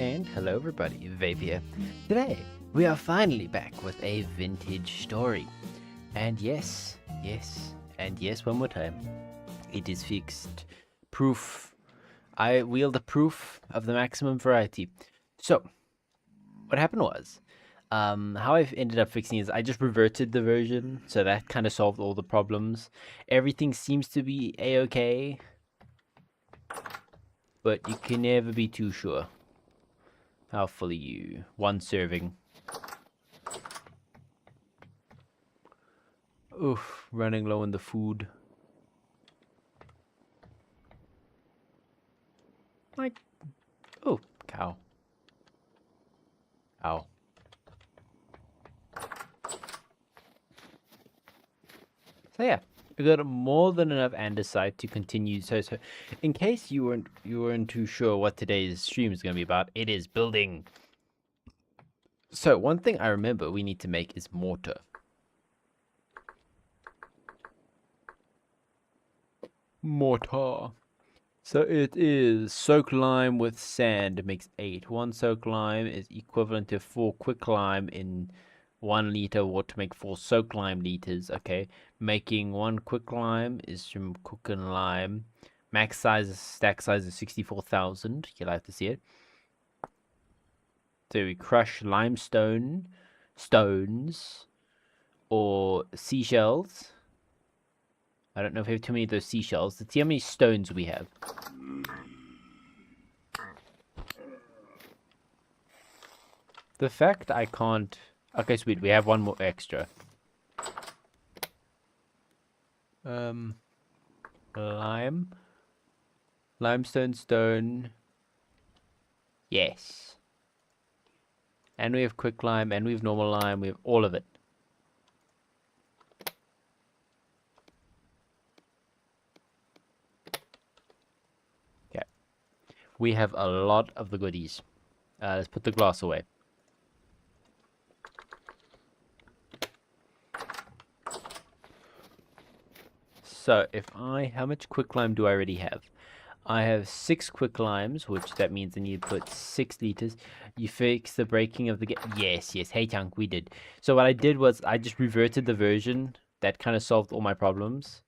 And hello everybody, Vape here. Today, we are finally back with a vintage story. And yes, one more time. It is fixed. Proof. I wield the proof of the maximum variety. So, what happened was, how I've ended up fixing is I just reverted the version, so that kind of solved all the problems. Everything seems to be a-okay, but you can never be too sure. How full are you? One serving. Oof, running low on the food. Like, oh, cow. Ow. So yeah, we got more than enough andesite to continue. So in case you weren't too sure what today's stream is going to be about, it is building. So one thing I remember we need to make is mortar. Mortar. So it is soak lime with sand makes 8. 1 soak lime is equivalent to 4 quick lime in 1 liter water to make 4 soak lime liters. Okay, making 1 quick lime is from cooking lime. Max size, stack size is 64,000. You'll have to see it. So we crush limestone, stones, or seashells. I don't know if we have too many of those seashells. Let's see how many stones we have. The fact I can't... Okay, sweet. We have 1 more extra. Lime. Limestone, stone. Yes. And we have quick lime, and we have normal lime. We have all of it. Okay. We have a lot of the goodies. Let's put the glass away. So, how much quicklime do I already have? I have 6 quicklimes, which that means I need to put 6 liters. You fix the breaking of the Yes. Hey, Chunk, we did. So what I did was I just reverted the version. That kind of solved all my problems.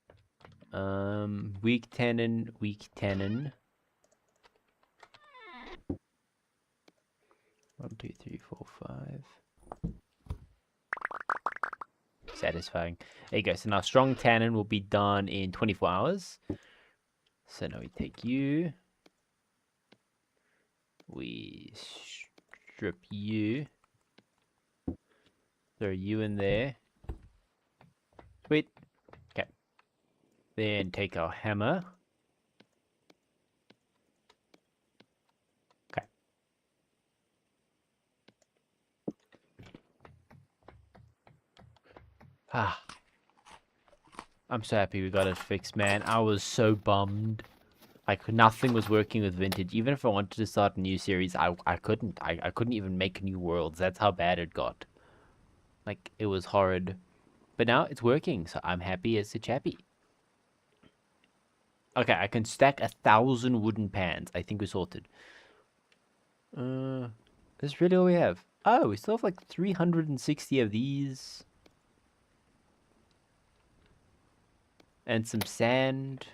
Weak tannin. 1, 2, 3, 4, 5. Satisfying. There you go. So now strong tannin will be done in 24 hours. So now we take you. We strip you. Throw you in there. Sweet. Okay. Then take our hammer. Okay. I'm so happy we got it fixed, man. I was so bummed. Like, nothing was working with vintage. Even if I wanted to start a new series, I couldn't. I couldn't even make new worlds. That's how bad it got. Like, it was horrid. But now it's working, so I'm happy as a chappy. Okay, I can stack 1,000 wooden pans. I think we're sorted. That's really all we have. Oh, we still have like 360 of these. And some sand.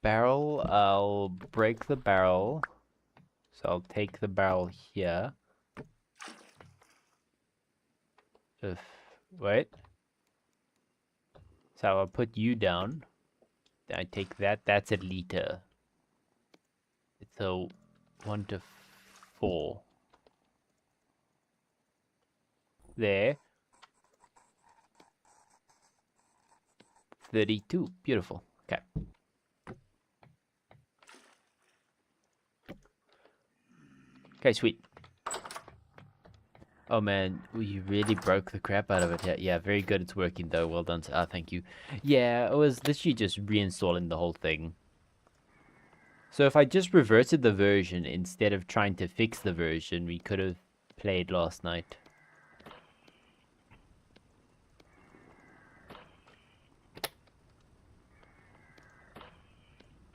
Barrel, I'll break the barrel. So I'll take the barrel here. Wait. So I'll put you down. Then I take that. That's a liter. It's a 1 to 4. There. 32. Beautiful. Okay. Okay, sweet. Oh man, you really broke the crap out of it. Yeah, very good. It's working though. Well done. Thank you. Yeah, it was literally just reinstalling the whole thing. So if I just reverted the version instead of trying to fix the version, we could have played last night.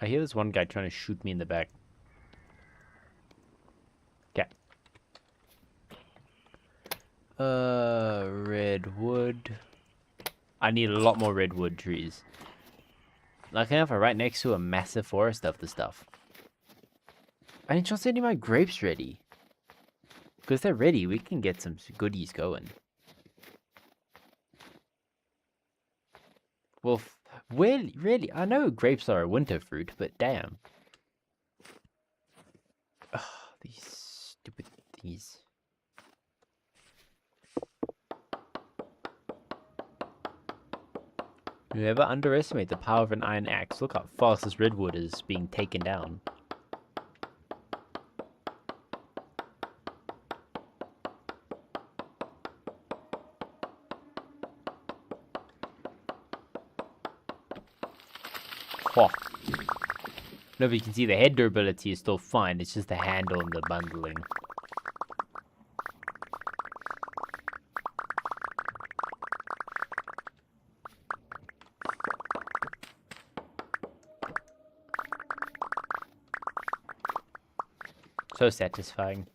I hear this one guy trying to shoot me in the back. Okay. Redwood. I need a lot more redwood trees. Lucky enough, I'm right next to a massive forest of the stuff. I need to start getting my grapes ready. Because they're ready, we can get some goodies going. Well, really, I know grapes are a winter fruit, but damn. Ugh, these stupid things. You never underestimate the power of an iron axe. Look how fast this redwood is being taken down. Oh. No, but you can see the head durability is still fine. It's just the handle and the bundling. So satisfying.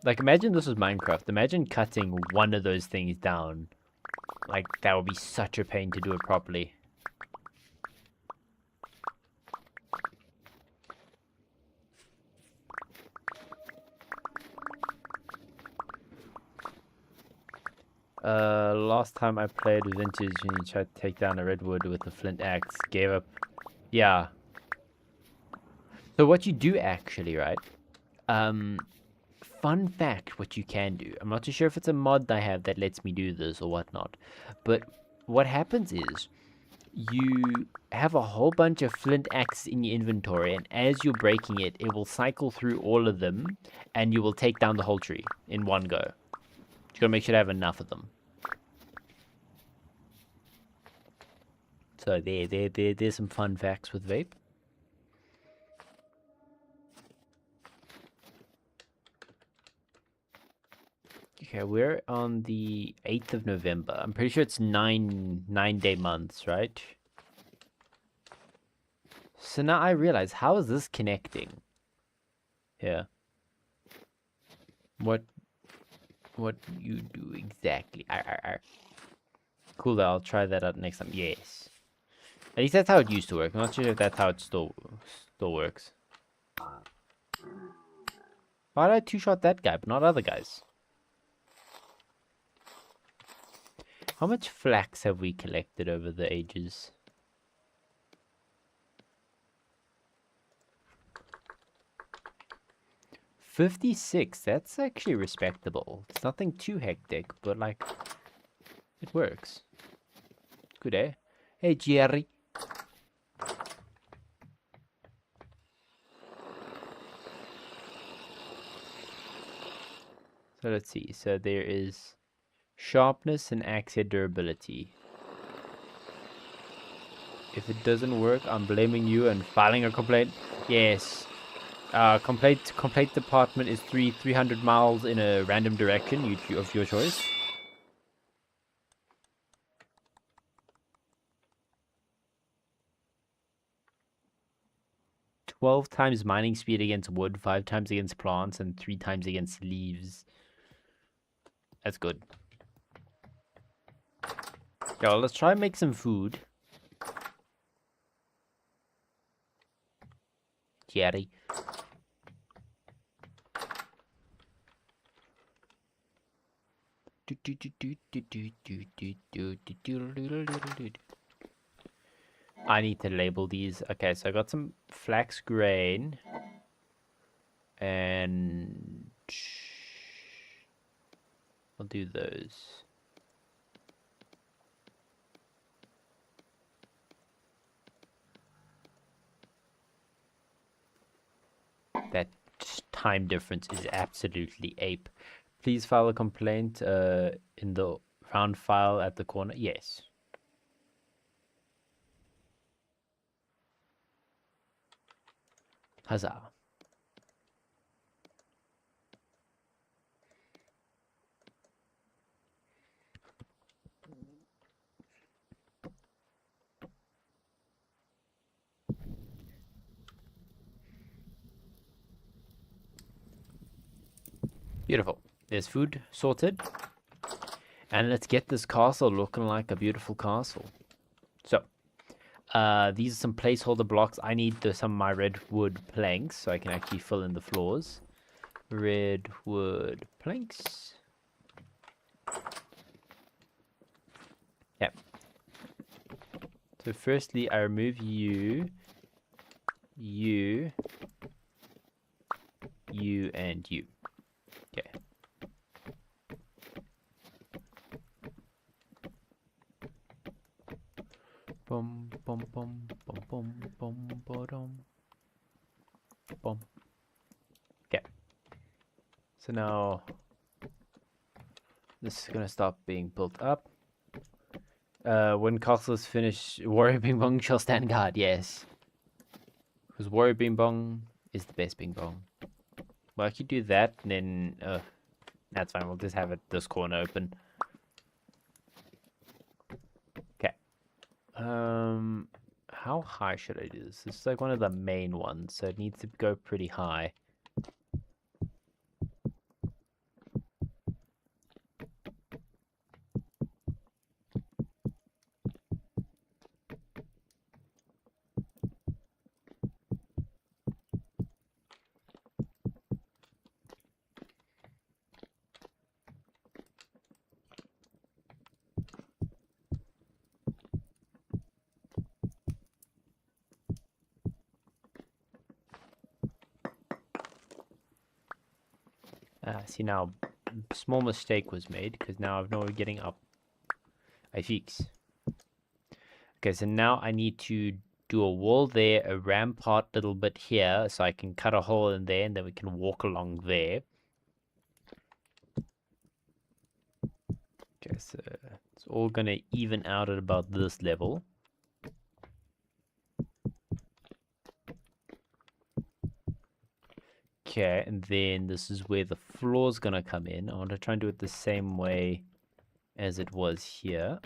Like, imagine this was Minecraft. Imagine cutting one of those things down. Like, that would be such a pain to do it properly. Last time I played Vintage and you tried to take down a redwood with a flint axe, gave up. Yeah. So what you do actually, right? Fun fact, what you can do. I'm not too sure if it's a mod I have that lets me do this or whatnot. But what happens is, you have a whole bunch of flint axes in your inventory, and as you're breaking it, it will cycle through all of them, and you will take down the whole tree in one go. You gotta make sure to have enough of them. So there's some fun facts with vape. Okay, we're on the 8th of November. I'm pretty sure it's 9-day months, right? So now I realize, how is this connecting? Here. What you do exactly? Cool, I'll try that out next time. Yes. At least that's how it used to work. I'm not sure if that's how it still works. Why did I two-shot that guy, but not other guys? How much flax have we collected over the ages? $56. That's actually respectable. It's nothing too hectic, but like, it works. Good, eh? Hey, Jerry. So let's see. So there is sharpness and axe head durability. If it doesn't work, I'm blaming you and filing a complaint. Yes. Complaint department is 300 miles in a random direction of your choice. "12 times mining speed against wood, 5 times against plants, and 3 times against leaves." That's good. Okay, well, let's try and make some food. Jerry. I need to label these. Okay, so I got some flax grain. And I'll do those. That time difference is absolutely ape. Please file a complaint in the round file at the corner. Yes. Huzzah. Beautiful. There's food sorted. And let's get this castle looking like a beautiful castle. So, these are some placeholder blocks. I need some of my redwood planks so I can actually fill in the floors. Redwood planks. Yeah. So firstly, I remove you, and you. Okay. Bum bum bum bum bum bum bum bum. Okay. So now this is gonna stop being built up. When castle is finished, Warrior Bing Bong shall stand guard. Yes, because Warrior Bing Bong is the best Bing Bong. Well, I could do that, and then that's fine. We'll just have this corner open. Okay. How high should I do this? This is like one of the main ones, so it needs to go pretty high. See now, small mistake was made because now I've no getting up. I fix. Okay, so now I need to do a wall there, a rampart little bit here, so I can cut a hole in there, and then we can walk along there. Okay, so it's all gonna even out at about this level. Okay, and then this is where the floor's gonna come in. I want to try and do it the same way as it was here.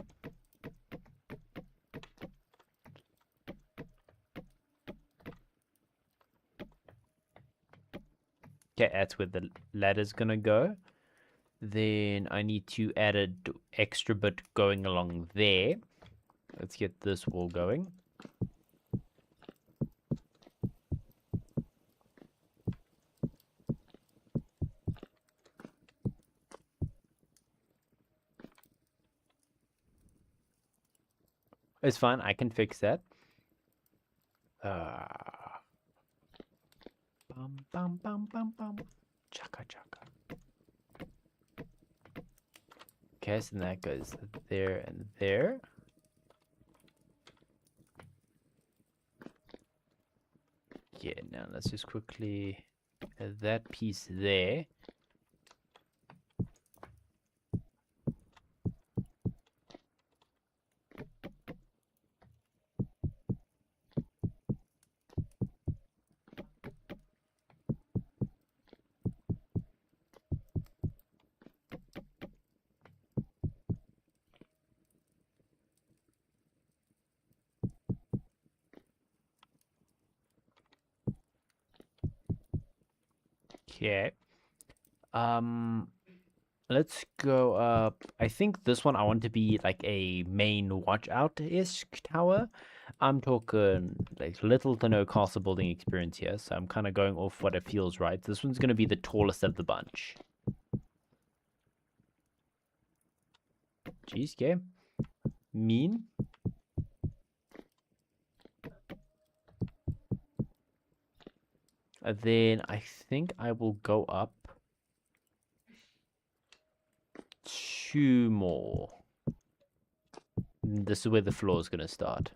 Okay, that's where the ladder's gonna go. Then I need to add an extra bit going along there. Let's get this wall going. It's fine, I can fix that. Bum bum bum bum bum. Chaka chaka. Okay, so that goes there and there. Yeah, now let's just quickly add that piece there. Okay. Let's go up. I think this one I want to be like a main watch out-ish tower. I'm talking like little to no castle building experience here, so I'm kind of going off what it feels right. This one's going to be the tallest of the bunch. Jeez, game. Mean. Then I think I will go up 2 more. This is where the floor is going to start.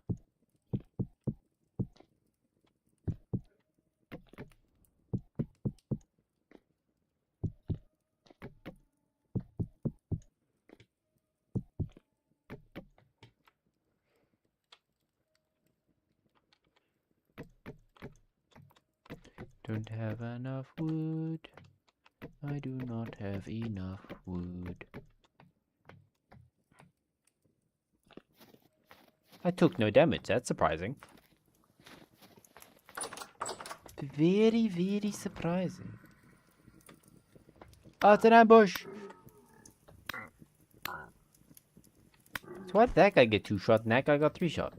Don't have enough wood. I do not have enough wood. I took no damage. That's surprising. Very, very surprising. Oh, it's an ambush! So why did that guy get 2 shot and that guy got 3 shot?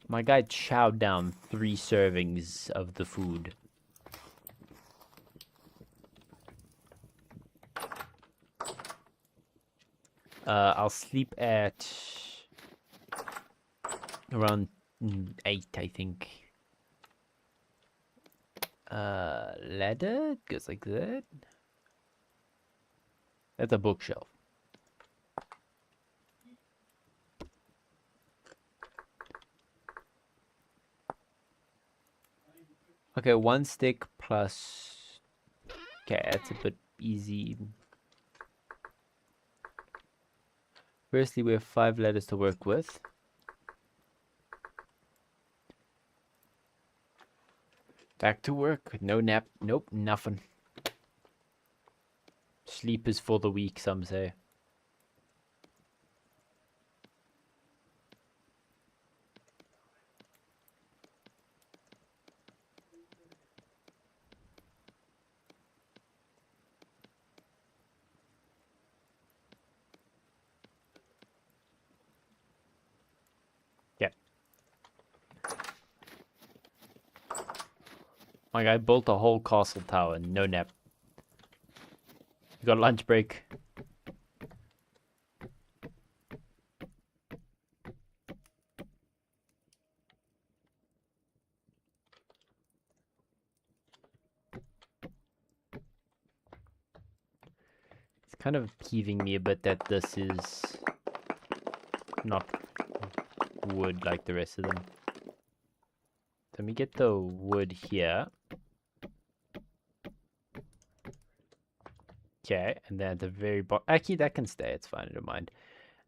My guy chowed down 3 servings of the food. I'll sleep at around 8, I think. Ladder goes like that. That's a bookshelf. Okay, 1 stick plus. Okay, that's a bit easy. Firstly, we have 5 ladders to work with. Back to work. No nap. Nope, nothing. Sleep is for the weak, some say. Yeah. My guy built a whole castle tower, no nap. You got lunch break. It's kind of peeving me a bit that this is not wood like the rest of them. Let me get the wood here. Okay, and then at the very bottom, actually that can stay, it's fine, I don't mind.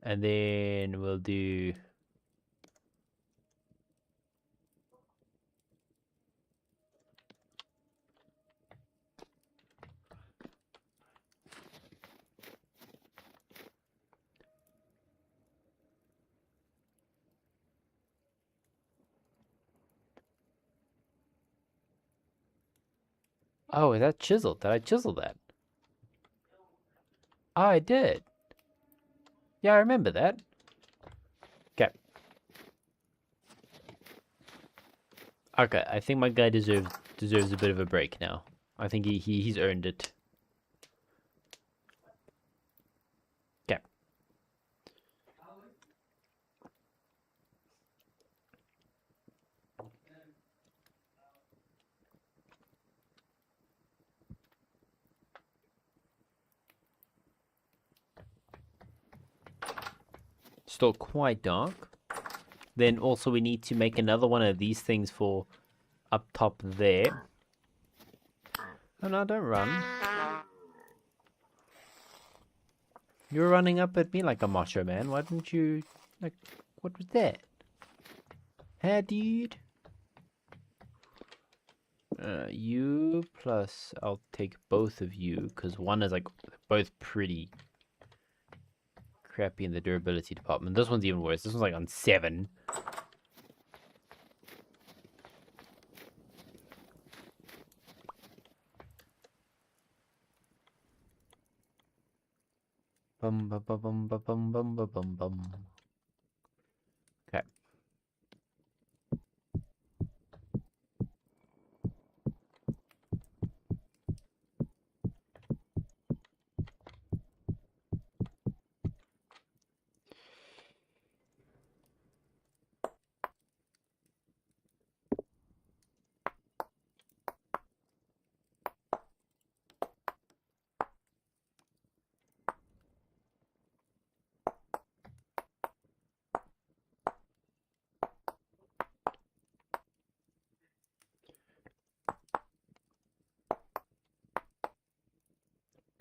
And then we'll do... Oh, is that chiseled? Did I chisel that? Oh, I did. Yeah, I remember that. Okay. Okay, I think my guy deserves a bit of a break now. I think he's earned it. Okay. Still quite dark. Then also we need to make another one of these things for up top there. Oh no, don't run. You're running up at me like a macho man. Why didn't you... Like, what was that? Hey, dude. You plus... I'll take both of you, because one is like both pretty crappy in the durability department. This one's even worse. This one's like on 7. Bum bum bum bum bum bum bum bum bum. Okay.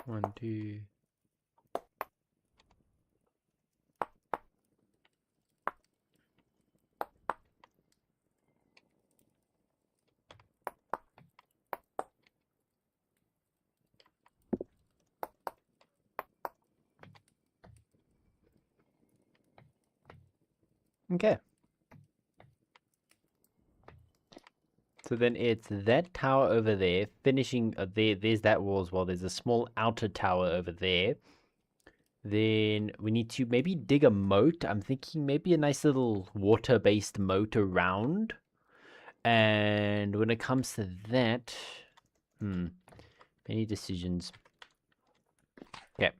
One, two. Okay. So then it's that tower over there, finishing there's that wall as well. There's a small outer tower over there. Then we need to maybe dig a moat. I'm thinking maybe a nice little water-based moat around. And when it comes to that, many decisions. Okay.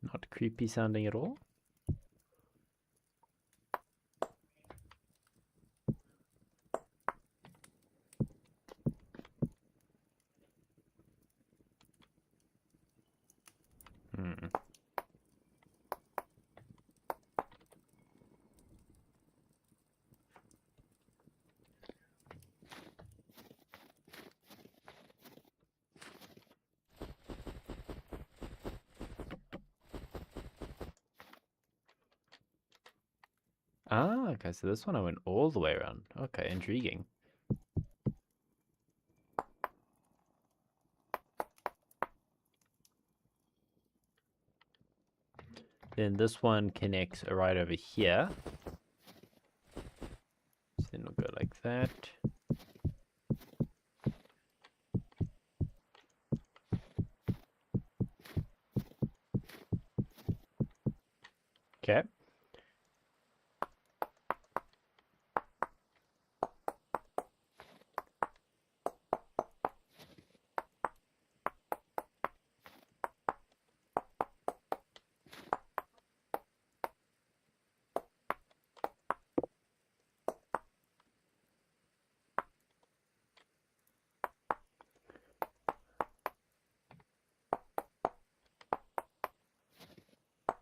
Not creepy sounding at all. Ah, okay, so this one I went all the way around. Okay, intriguing. Then this one connects right over here. So then we'll go like that. Okay.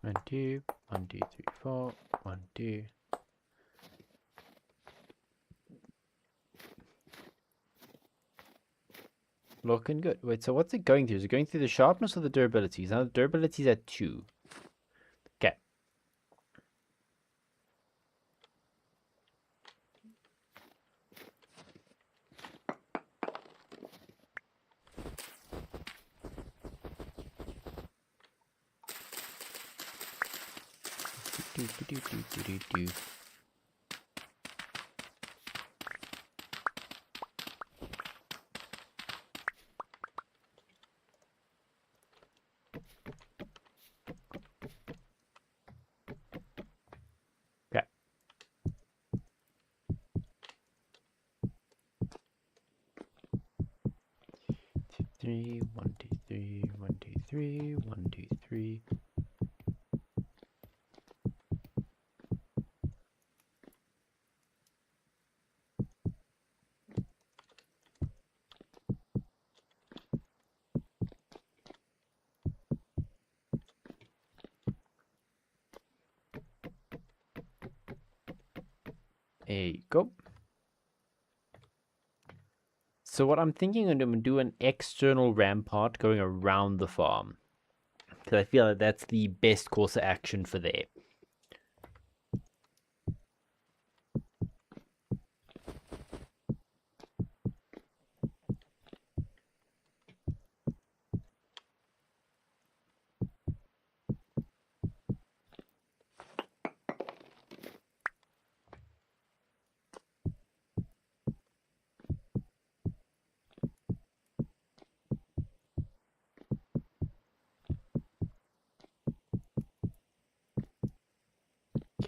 One, two, 1, 2, 3, 4, 1, 2. Looking good. Wait, so what's it going through? Is it going through the sharpness or the durabilities? Now the durability's at 2. Okay. Do. Okay. 3, 1, 2, 3, 1, 2, 3, 1, 2, 3. There you go. So what I'm thinking I'm going to do an external rampart going around the farm. Because I feel like that's the best course of action for there.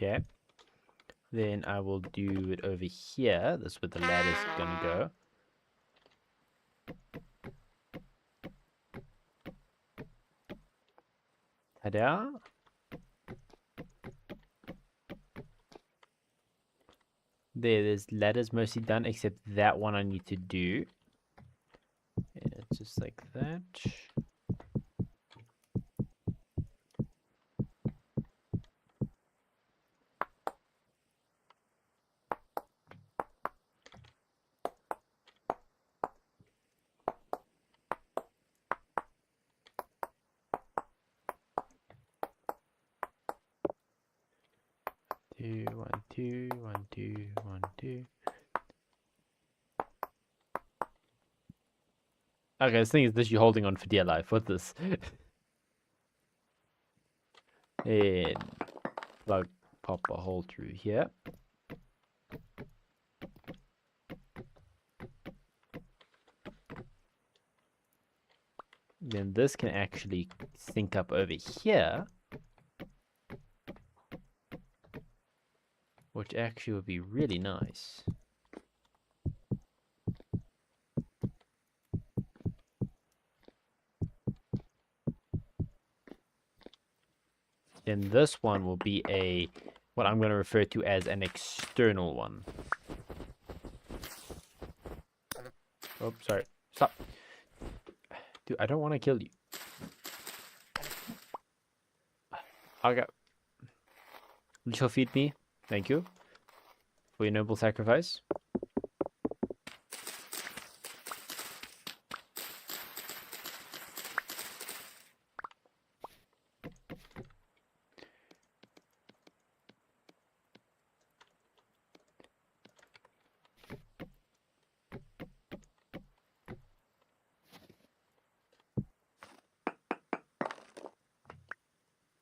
Okay. Then I will do it over here. That's where the ladder's gonna go. Ta-da! There's ladders mostly done, except that one I need to do. And it's just like that. 2, 1, 2, 1, 2, 1, 2. Okay, this thing is literally holding on for dear life. What's this? And pop a hole through here. Then this can actually sync up over here, which actually would be really nice. Then this one will be what I'm going to refer to as an external one. Oh, sorry. Stop. Dude, I don't want to kill you. Okay. You shall feed me. Thank you for your noble sacrifice.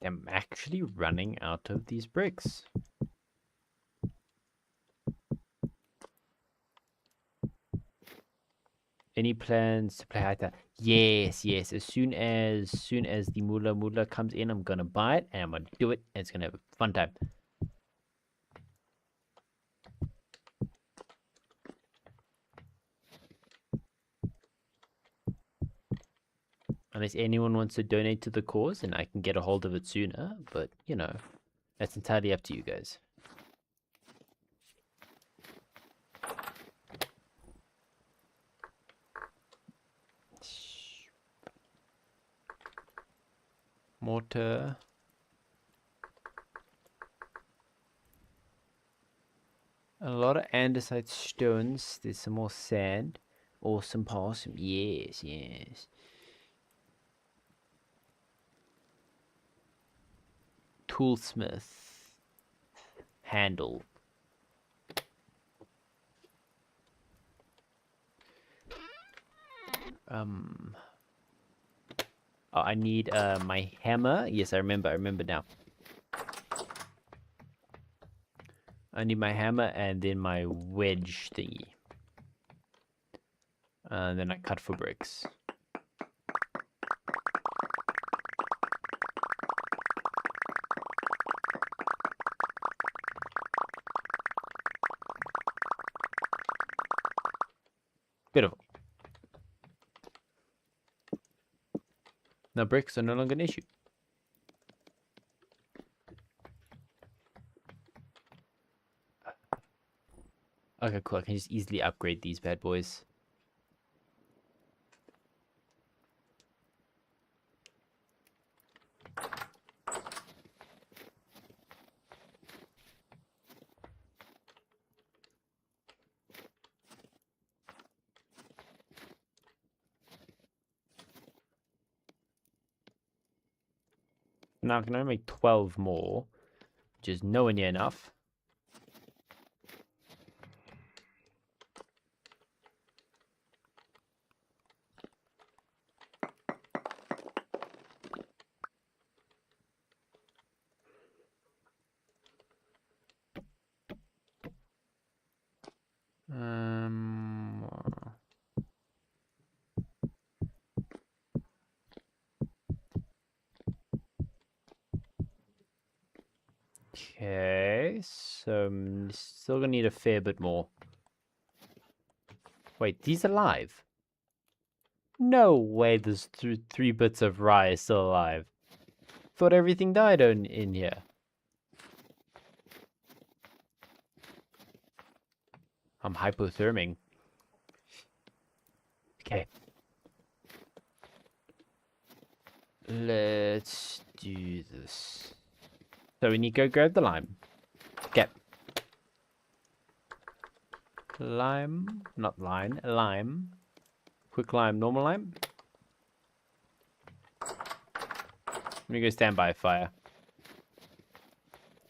I'm actually running out of these bricks. Any plans to play Haita? Yes, yes. As soon as the Mula comes in, I'm gonna buy it and I'm gonna do it. And it's gonna have a fun time. Unless anyone wants to donate to the cause, and I can get a hold of it sooner. But you know, that's entirely up to you guys. Mortar. A lot of andesite stones. There's some more sand. Awesome possum. Yes, yes. Toolsmith. Handle. Oh, I need my hammer. Yes, I remember now. I need my hammer and then my wedge thingy. And then I cut for bricks. Beautiful. Now bricks are no longer an issue. Okay, cool. I can just easily upgrade these bad boys. Now I can only make 12 more, which is nowhere near enough. Okay, so I'm still gonna need a fair bit more. Wait, these are alive? No way there's three bits of rye still alive. Thought everything died in here. I'm hypotherming. Okay. Let's do this. So we need to go grab the lime. Okay. Lime, not line, lime. Quick lime, normal lime. Let me go stand by fire.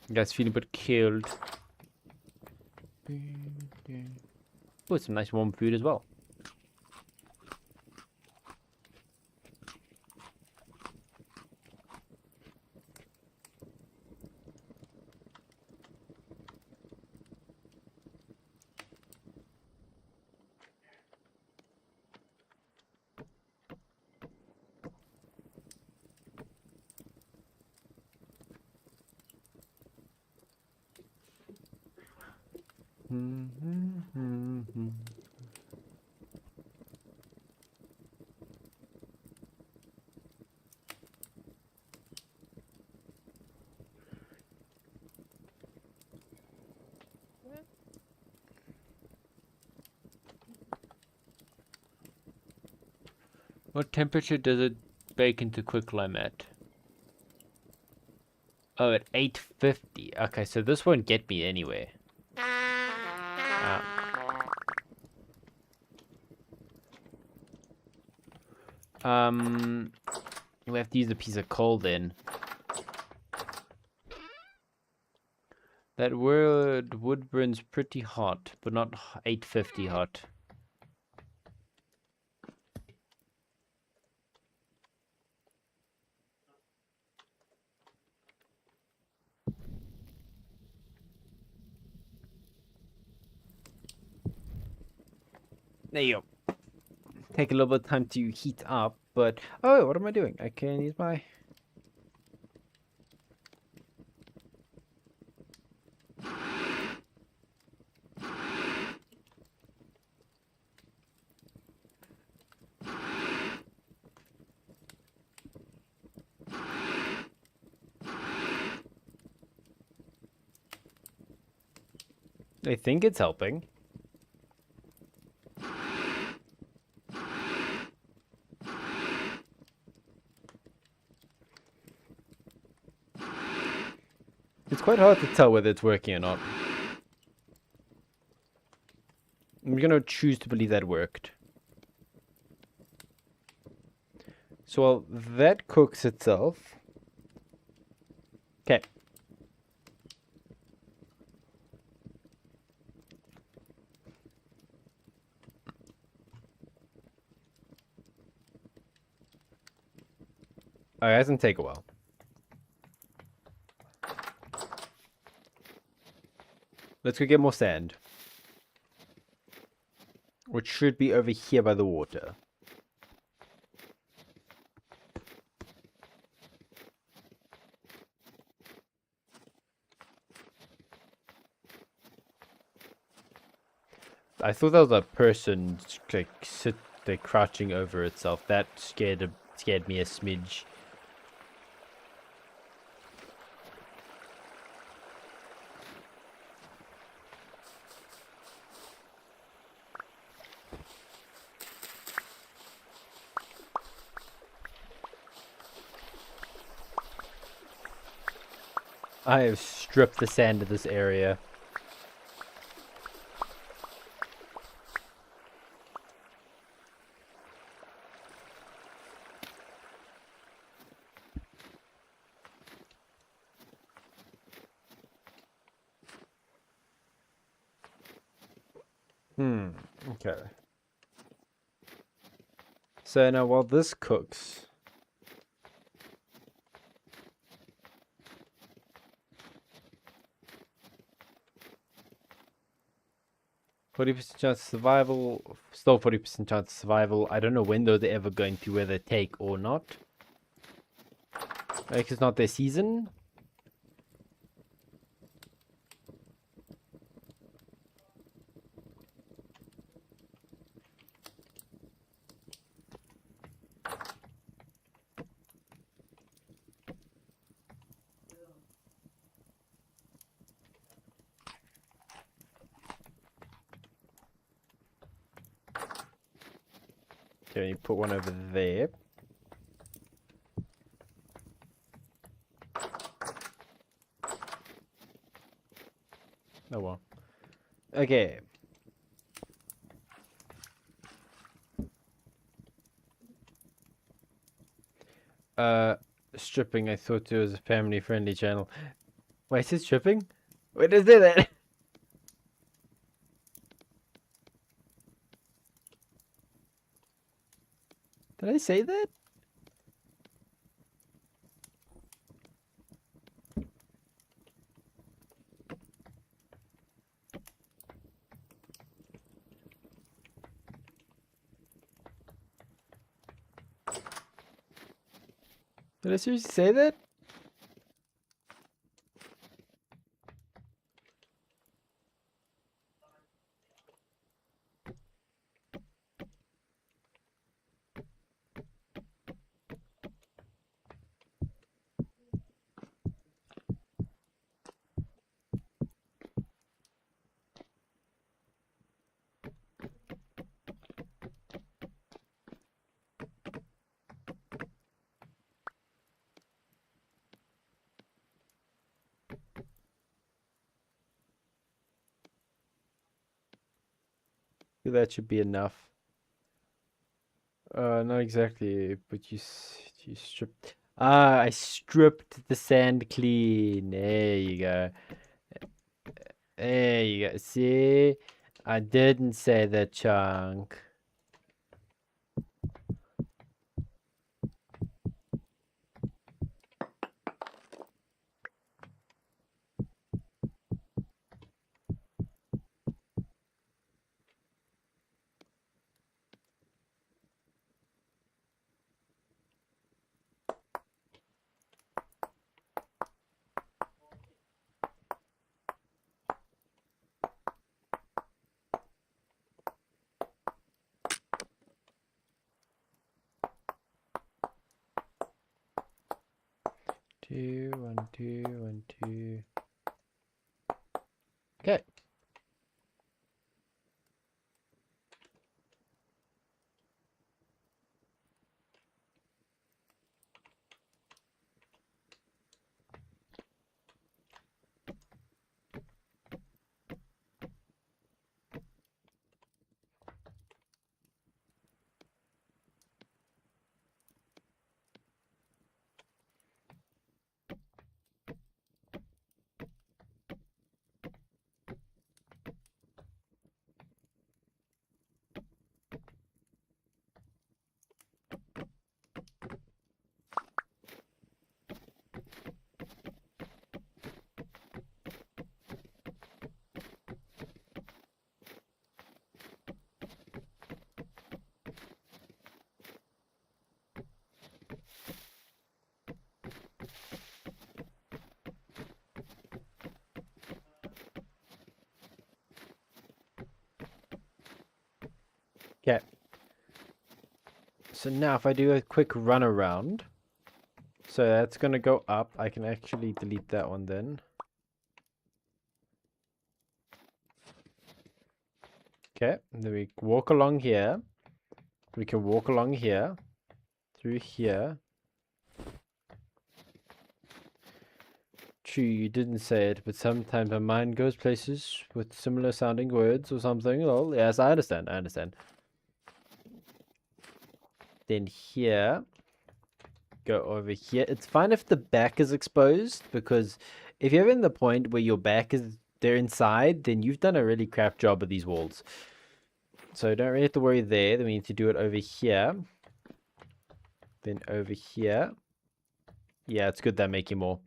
You guys feeling a bit killed. Oh, some nice warm food as well. What temperature does it bake into quicklime at? Oh, at 850. Okay, so this won't get me anywhere. We have to use a piece of coal then. That wood burns pretty hot, but not 850 hot. There you go. Take a little bit of time to heat up, but... Oh, what am I doing? I can use my... I think it's helping. It's quite hard to tell whether it's working or not. I'm gonna choose to believe that worked. So while that cooks itself... Okay. Oh, it doesn't take a while. Let's go get more sand. Which should be over here by the water. I thought that was a person like sit there crouching over itself. That scared me a smidge. I have stripped the sand of this area. Okay. So now while this cooks... 40% chance of survival, still 40% chance of survival. I don't know when those are ever going to whether take or not. Like it's not their season. Okay, you put one over there. Oh well. Okay. Stripping, I thought it was a family-friendly channel. Wait, is it tripping? Wait, is it that? Did I say that? Did I seriously say that? That should be enough. Not exactly, but you stripped. Ah, I stripped the sand clean. There you go. There you go. See, I didn't say that, chunk. Two, 1, 2, 1, 2. Okay. Okay. So now if I do a quick run around, so that's gonna go up. I can actually delete that one then. Okay, and then we walk along here. We can walk along here, through here. True, you didn't say it, but sometimes my mind goes places with similar sounding words or something. Well, yes, I understand, I understand. Then here, go over here. It's fine if the back is exposed, because if you're in the point where your back is, they're inside, then you've done a really crap job of these walls. So don't really have to worry there. Then we need to do it over here. Then over here. Yeah, it's good that making more.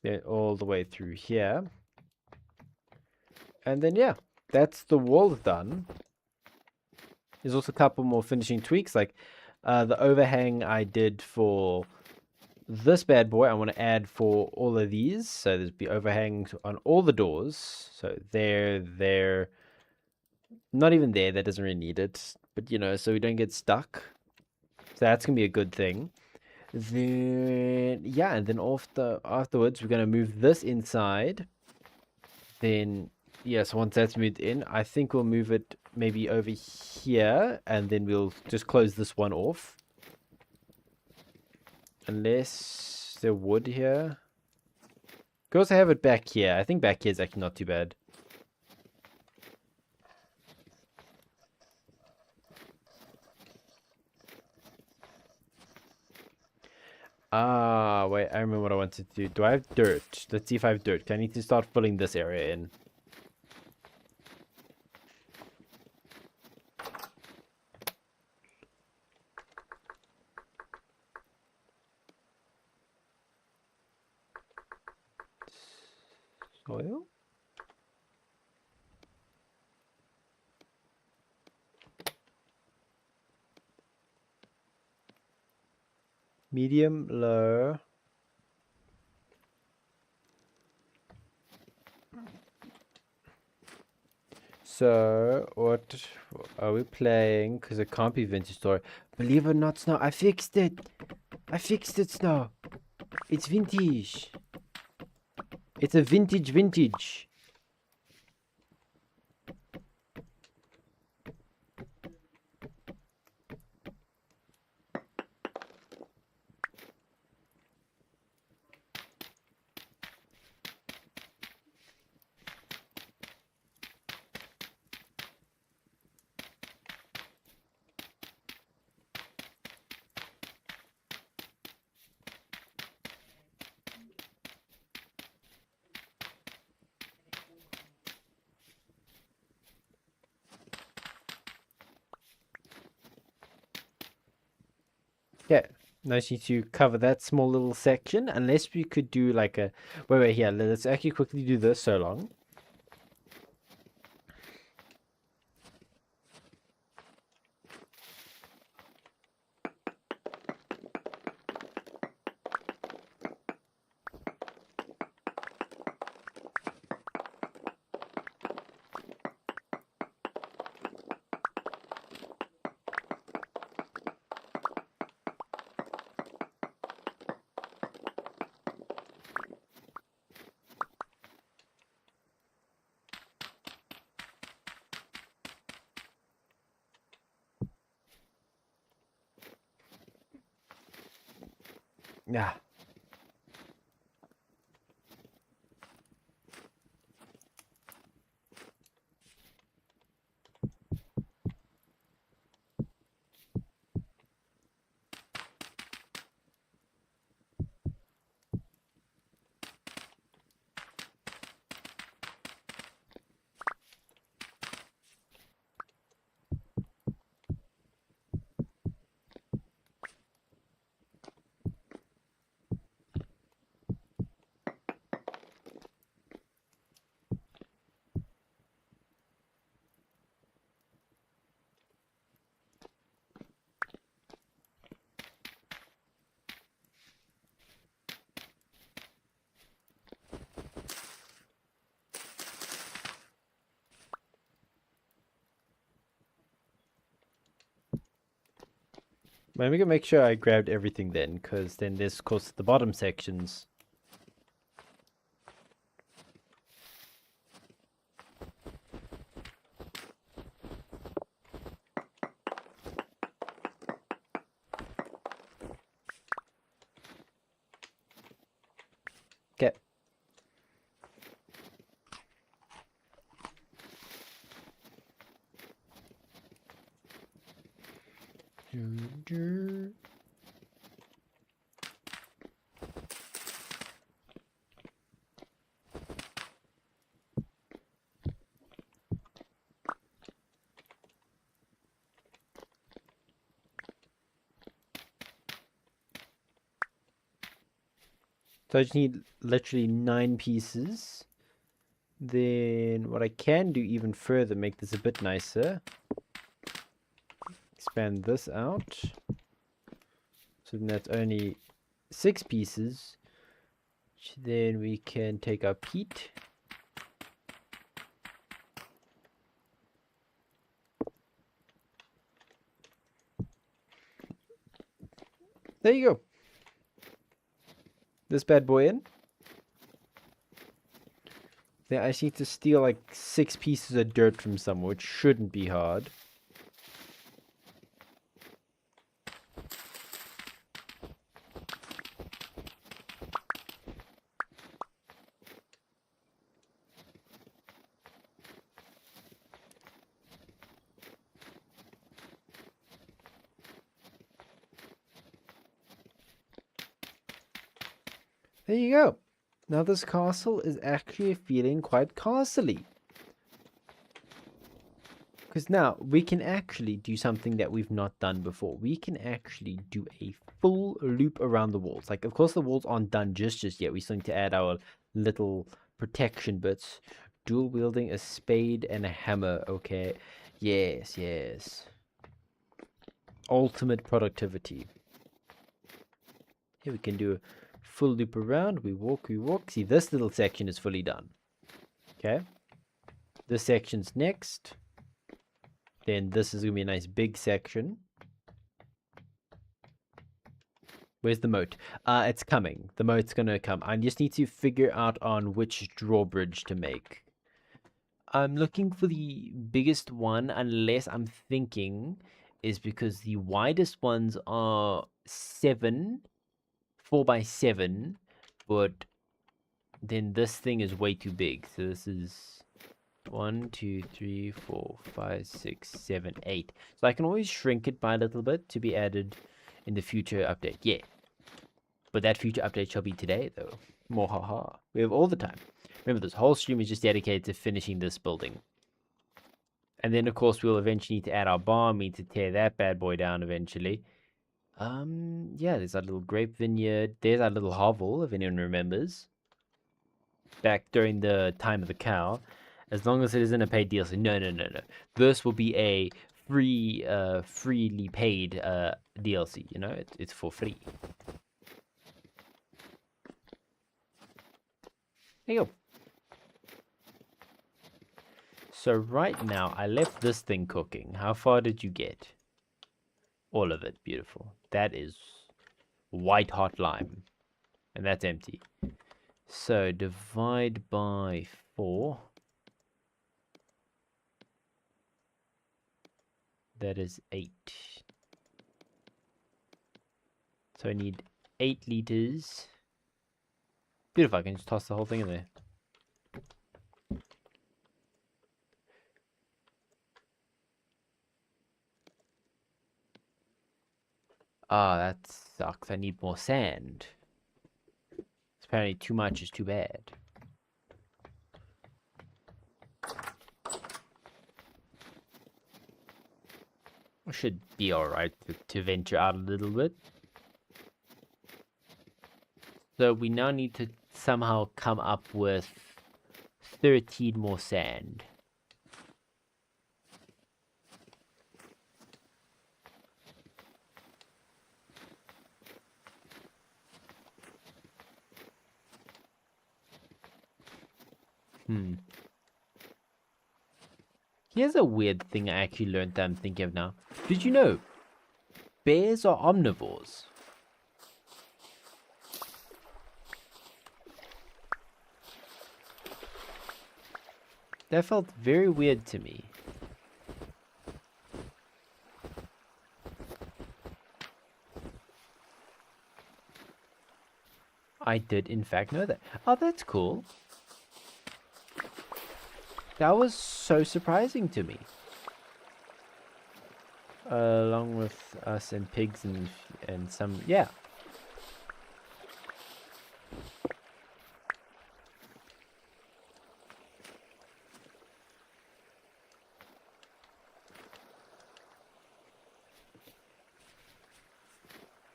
Then all the way through here. And then, yeah, that's the wall done. There's also a couple more finishing tweaks, like the overhang I did for this bad boy. I want to add for all of these. So there's be overhangs on all the doors. So there, not even there. That doesn't really need it. But, you know, so we don't get stuck. So that's going to be a good thing. Then, yeah, and then afterwards, we're going to move this inside. Then, yes, once that's moved in, I think we'll move it maybe over here, and then we'll just close this one off. Unless there wood here. Could also have it back here. I think back here is actually not too bad. Wait, I remember what I wanted to do. Do I have dirt? Let's see if I have dirt. I need to start filling this area in. Soil? Medium, low. So, what are we playing? Because it can't be vintage story. Believe it or not, Snow, I fixed it. I fixed it, Snow. It's vintage. It's a vintage. Yeah, nice to cover that small little section. Unless we could do like a... Wait, here. Let's actually quickly do this so long. Yeah. Maybe we can make sure I grabbed everything then, because then there's, of course, the bottom sections. Okay. So I just need literally 9 pieces. Then what I can do even further, make this a bit nicer. Expand this out. So then that's only 6 pieces. Then we can take our peat. There you go. This bad boy in. Then I just need to steal like 6 pieces of dirt from somewhere, which shouldn't be hard. There you go. Now this castle is actually feeling quite castle-y. Because now we can actually do something that we've not done before. We can actually do a full loop around the walls. Like, of course, the walls aren't done just yet. We still need to add our little protection bits. Dual wielding a spade and a hammer. Okay. Yes, yes. Ultimate productivity. Here we can do a full loop around. We walk, we walk. See, this little section is fully done. Okay. This section's next. Then this is going to be a nice big section. Where's the moat? It's coming. The moat's going to come. I just need to figure out on which drawbridge to make. I'm looking for the biggest one, unless I'm thinking is because the widest ones are 4x7, but then this thing is way too big. So this is 1, 2, 3, 4, 5, 6, 7, 8. So I can always shrink it by a little bit to be added in the future update. Yeah. But that future update shall be today, though. Mohaha. We have all the time. Remember, this whole stream is just dedicated to finishing this building. And then, of course, we'll eventually need to add our barn. We need to tear that bad boy down eventually. Yeah, there's our little grape vineyard. There's our little hovel, if anyone remembers. Back during the time of the cow. As long as it isn't a paid DLC. No. This will be a freely paid DLC. You know, it's for free. There you go. So right now, I left this thing cooking. How far did you get? All of it. Beautiful. That is white hot lime. And that's empty. So divide by 4. That is 8. So I need 8 liters. Beautiful, I can just toss the whole thing in there. Ah, that sucks. I need more sand. Apparently too much is too bad. Should be alright to venture out a little bit. So we now need to somehow come up with 13 more sand. Here's a weird thing I actually learned that I'm thinking of now. Did you know bears are omnivores? That felt very weird to me. I did in fact know that. Oh, that's cool. That was so surprising to me. Along with us and pigs and some, yeah.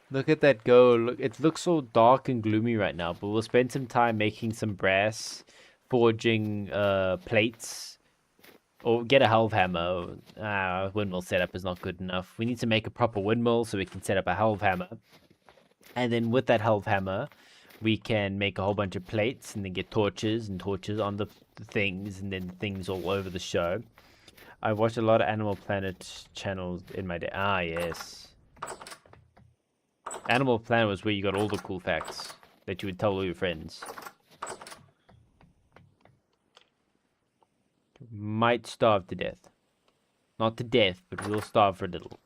Look at that go. Look, it looks so dark and gloomy right now, but we'll spend some time making some brass, forging plates, or get a halve hammer. Windmill setup is not good enough. We need to make a proper windmill so we can set up a halve hammer. And then with that halve hammer, we can make a whole bunch of plates and then get torches and torches on the things and then things all over the show. I watched a lot of Animal Planet channels in my day. Ah, yes. Animal Planet was where you got all the cool facts that you would tell all your friends. Might starve to death. Not to death, but we'll starve for a little.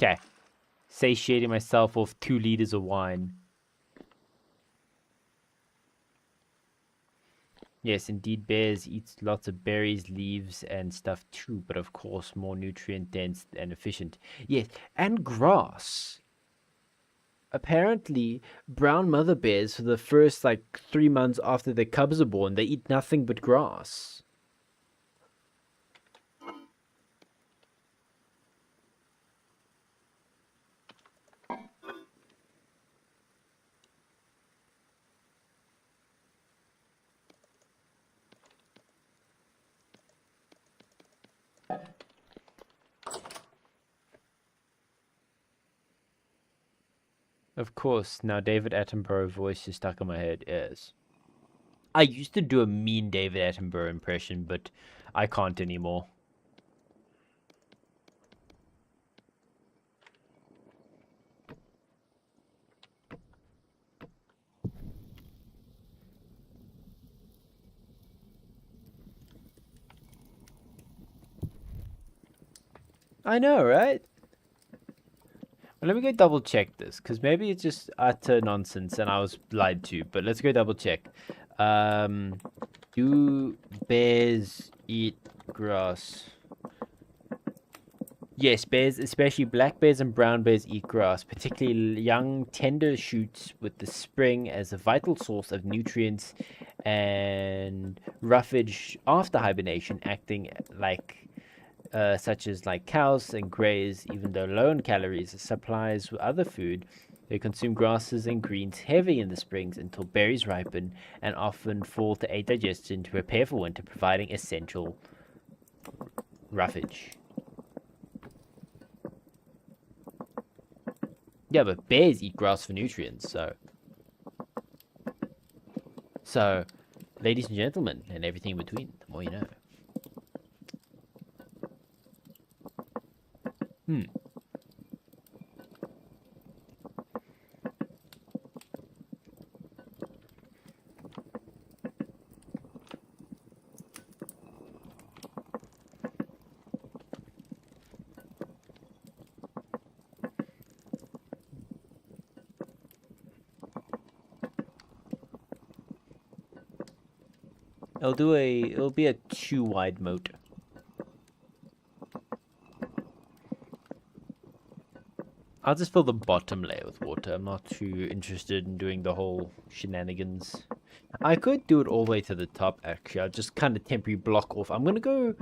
Okay. Satiating myself off 2 liters of wine. Yes, indeed, bears eat lots of berries, leaves, and stuff too, but of course more nutrient dense and efficient. Yes, and grass. Apparently, brown mother bears for the first like 3 months after their cubs are born, they eat nothing but grass. Of course, now David Attenborough voice is stuck in my head. Yes. I used to do a mean David Attenborough impression, but I can't anymore. I know, right? Well, let me go double check this, because maybe it's just utter nonsense and I was lied to, but let's go double check. Do bears eat grass? Yes, bears, especially black bears and brown bears, eat grass, particularly young, tender shoots, with the spring as a vital source of nutrients and roughage after hibernation, acting like such as like cows and grays, even though low in calories, supplies with other food. They consume grasses and greens heavy in the springs until berries ripen and often fall to aid digestion to prepare for winter, providing essential roughage. Yeah, but bears eat grass for nutrients, so ladies and gentlemen, and everything in between, the more you know. It'll be a 2 wide moat. I'll just fill the bottom layer with water. I'm not too interested in doing the whole shenanigans. I could do it all the way to the top, actually. I'll just kind of temporarily block off. I'm going to go,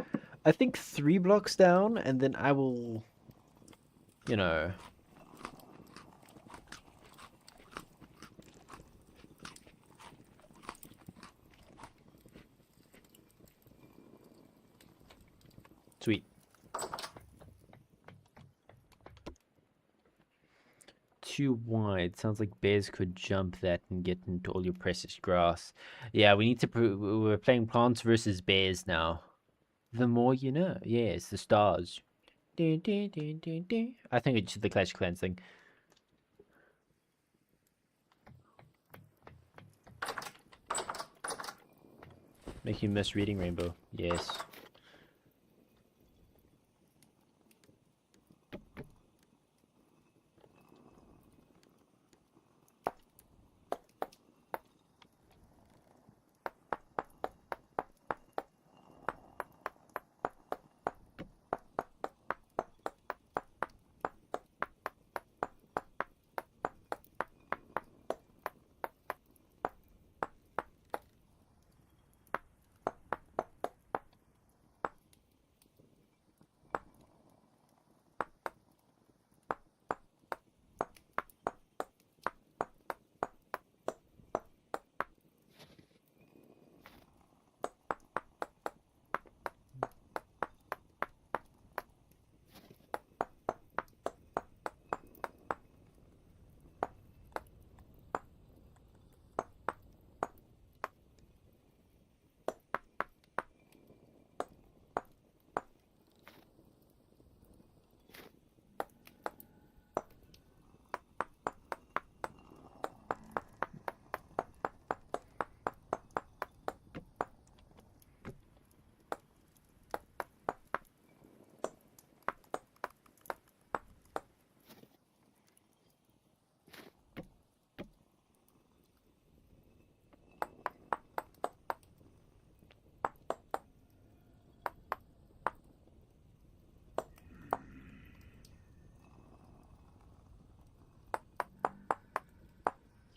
I think, 3 blocks down, and then I will, you know... Sweet. 2 wide. Sounds like bears could jump that and get into all your precious grass. Yeah, we need to... We're playing plants versus bears now. The more you know. Yes, the stars. I think it's the Clash of Clans thing. Make you miss reading Rainbow. Yes.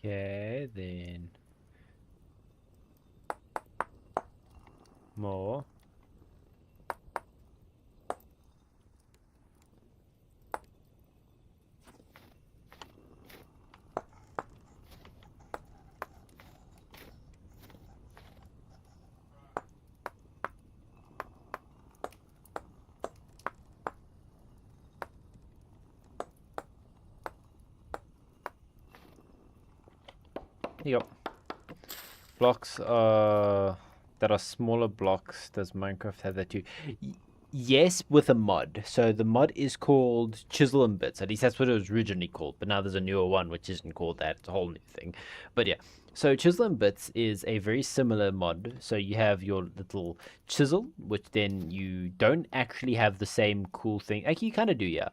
Okay, then more. Here you go. Blocks that are smaller blocks. Does Minecraft have that too? Yes, with a mod. So the mod is called Chisel and Bits. At least that's what it was originally called. But now there's a newer one which isn't called that. It's a whole new thing. But yeah. So Chisel and Bits is a very similar mod. So you have your little chisel, which then you don't actually have the same cool thing. Actually, you kind of do, yeah.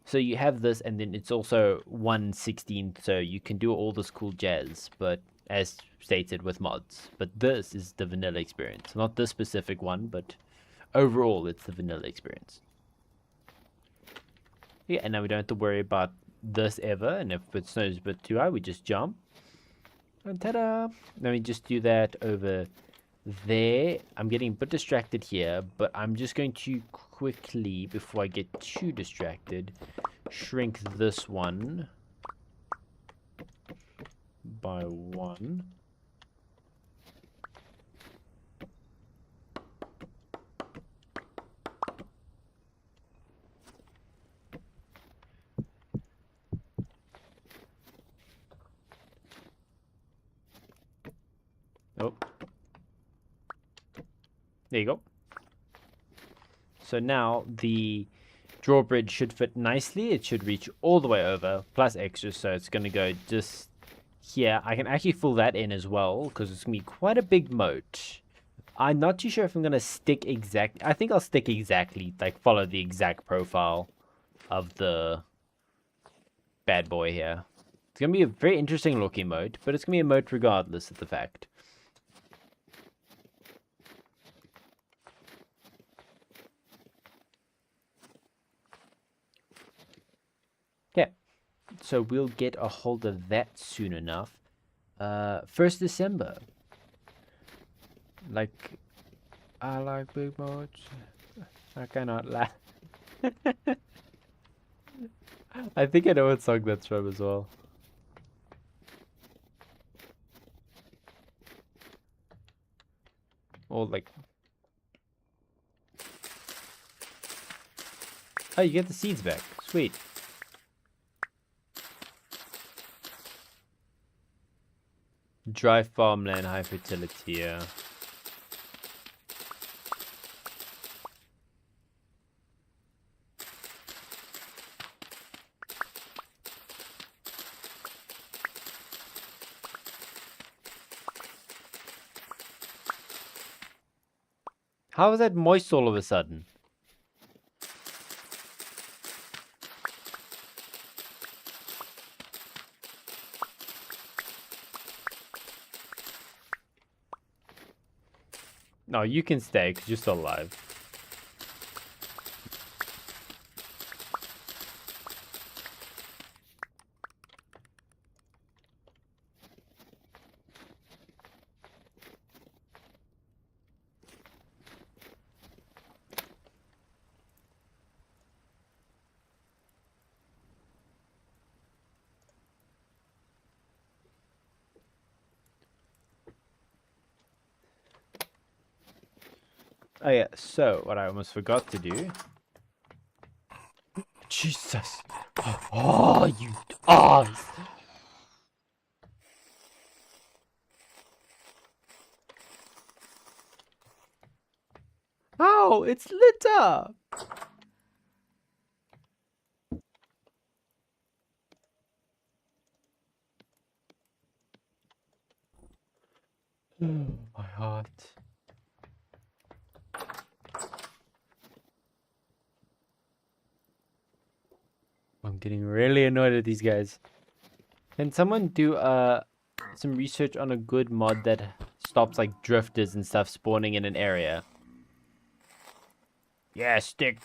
So you have this, and then it's also 1/16th, so you can do all this cool jazz, but as stated with mods. But this is the vanilla experience. Not this specific one, but overall it's the vanilla experience. Yeah, and now we don't have to worry about this ever, and if it snows a bit too high, we just jump. And ta-da! Then we just do that over there. I'm getting a bit distracted here, but I'm just going to quickly, before I get too distracted, shrink this one by 1. Oh. There you go. So now the drawbridge should fit nicely. It should reach all the way over, plus extra, so it's going to go just here. I can actually fill that in as well, because it's going to be quite a big moat. I'm not too sure if I'm going to stick exact. I think I'll stick exactly, like follow the exact profile of the bad boy here. It's going to be a very interesting looking moat, but it's going to be a moat regardless of the fact. Yeah, so we'll get a hold of that soon enough. 1st December. Like, I like big moats. I cannot laugh. I think I know what song that's from as well. Or like... Oh, you get the seeds back. Sweet. Dry farmland, high fertility, yeah. How is that moist all of a sudden? No, you can stay because you're still alive. Oh yeah, so what I almost forgot to do. Jesus. Oh, you eyes. Oh, it's lit up. My heart. I'm getting really annoyed at these guys. Can someone do some research on a good mod that stops like drifters and stuff spawning in an area? Yeah, stick.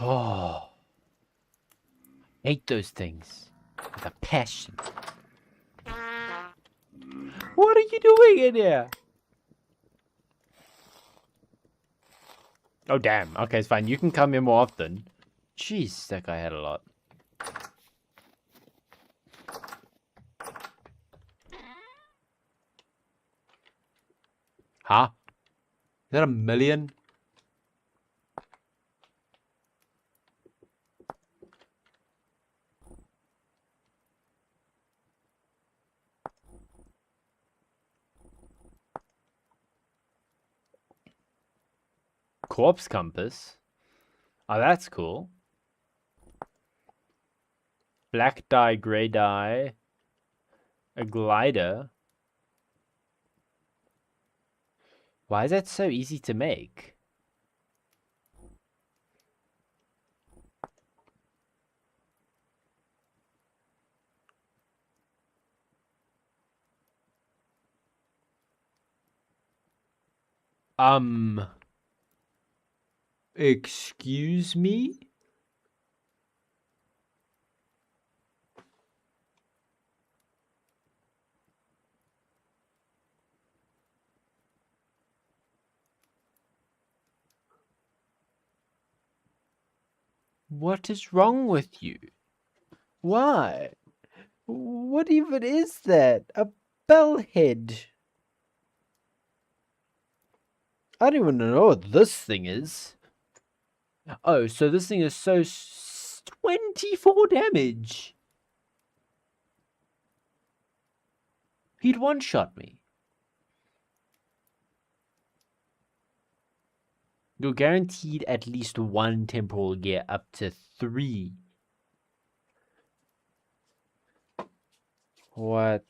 Oh, hate those things with a passion. What are you doing in here? Oh, damn. Okay, it's fine. You can come here more often. Jeez, that guy had a lot. Huh? Is that 1,000,000? Corpse compass? Oh, that's cool. Black dye, grey dye. A glider. Why is that so easy to make? Excuse me? What is wrong with you? Why? What even is that? A bellhead? I don't even know what this thing is. Oh, so this thing is so 24 damage. He'd one-shot me. You're guaranteed at least 1 temporal gear, up to 3. What?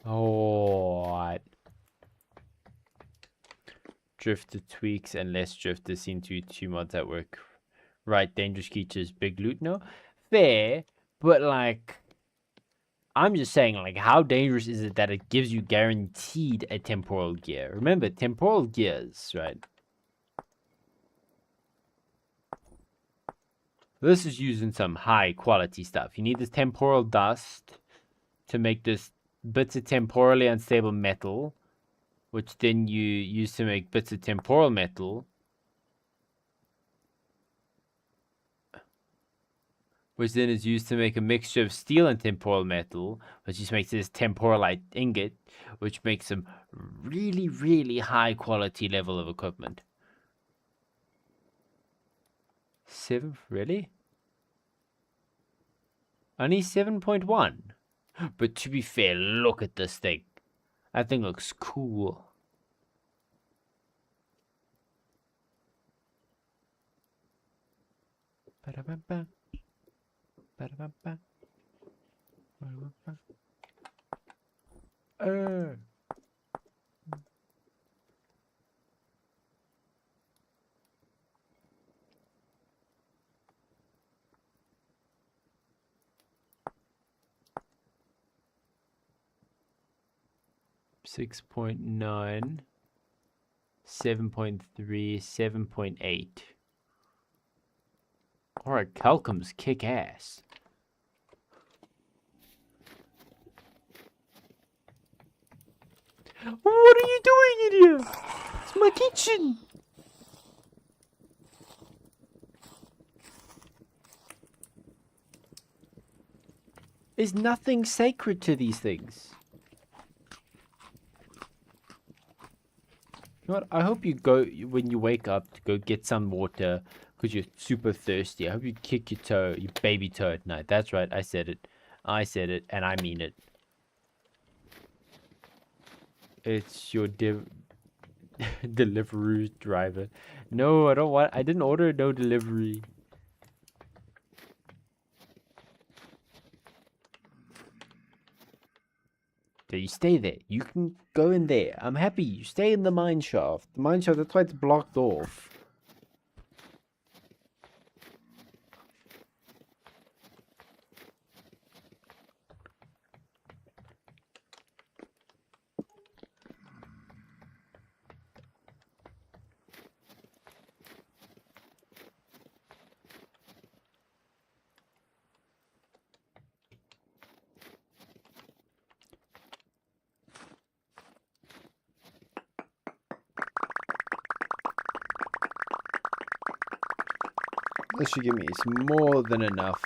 Oh, what? Drifter tweaks and less drifter seem to be 2 mods that work. Right, dangerous creatures, big loot, no? Fair, but like, I'm just saying, like, how dangerous is it that it gives you guaranteed a temporal gear? Remember, temporal gears, right? This is using some high quality stuff. You need this temporal dust to make this bits of temporally unstable metal, which then you use to make bits of temporal metal, which then is used to make a mixture of steel and temporal metal, which just makes this temporalite ingot, which makes some really, really high quality level of equipment. 7? Really? Only 7.1? But to be fair, look at this thing. That thing looks cool. Ba-da-ba-ba. Ba-da-ba-ba. Ba-da-ba-ba. 6.9, 7.3, 7.8. Alright, Calcum's kick ass. What are you doing in here? It's my kitchen. There's nothing sacred to these things. You know what? I hope you go, when you wake up, to go get some water because you're super thirsty. I hope you kick your toe, your baby toe at night. That's right, I said it. I said it, and I mean it. It's your Deliveroo driver. No, I don't want. I didn't order no delivery. So you stay there. You can go in there. I'm happy. You stay in the mine shaft. The mine shaft, that's why it's blocked off. This should give me more than enough.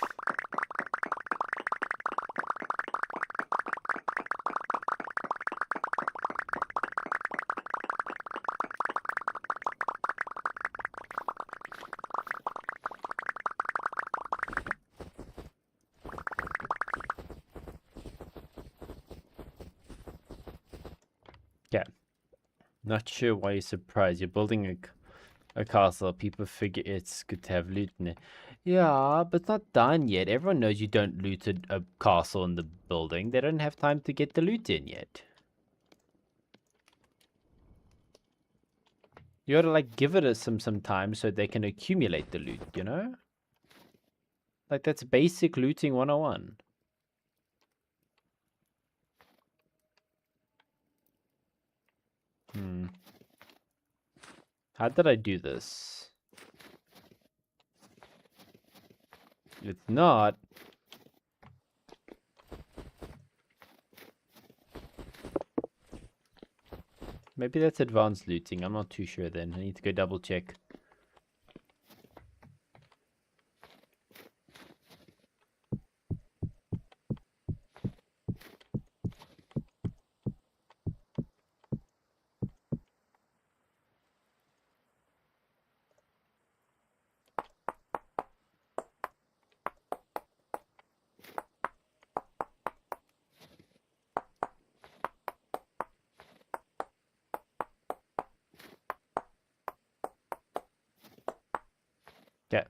Yeah. Not sure why you're surprised. You're building a castle. People figure it's good to have loot in it. Yeah, but it's not done yet. Everyone knows you don't loot a castle in the building. They don't have time to get the loot in yet. You gotta like give it some time so they can accumulate the loot, you know? Like that's basic looting 101. How did I do this? It's not. Maybe that's advanced looting. I'm not too sure then. I need to go double check. Yeah.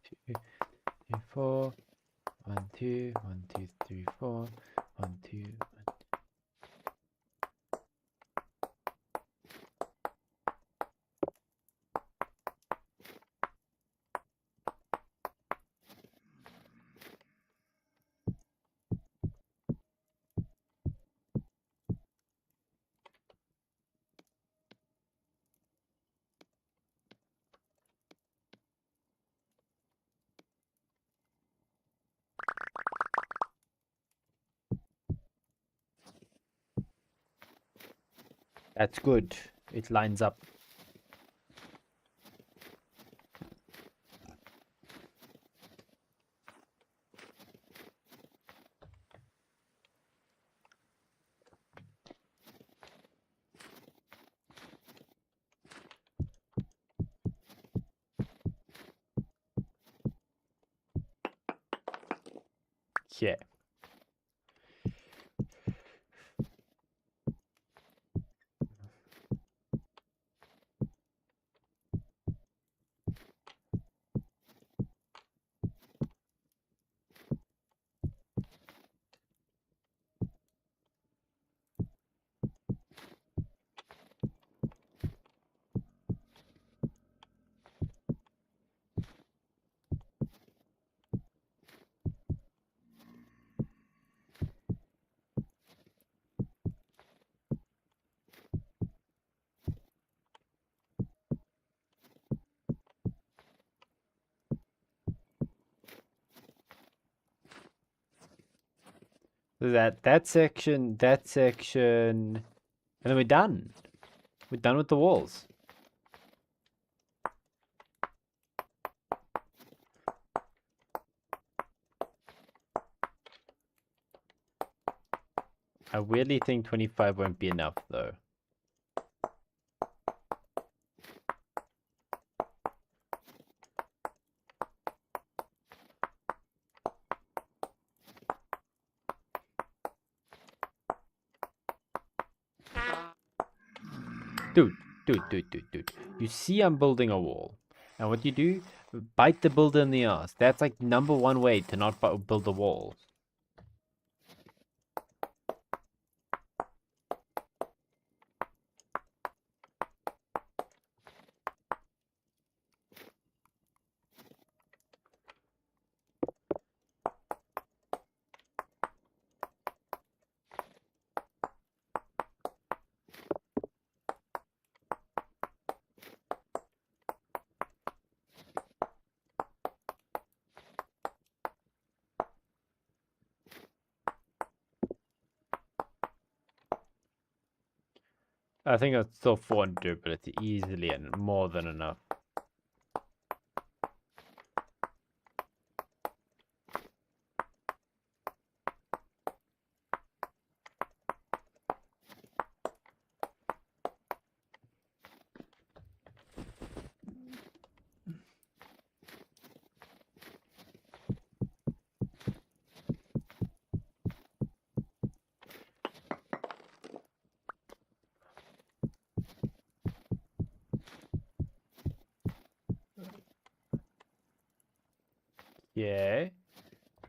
Two, three, 4. 1, 2, 1, 2, 3, 4. 1, 2, 1. That's good. It lines up. Yeah. That section, and then we're done. We're done with the walls. I weirdly think 25 won't be enough though. Dude. You see I'm building a wall. And what you do? Bite the builder in the ass. That's like #1 way to not build a wall. I think it's still 400, but it's easily and more than enough. Yeah.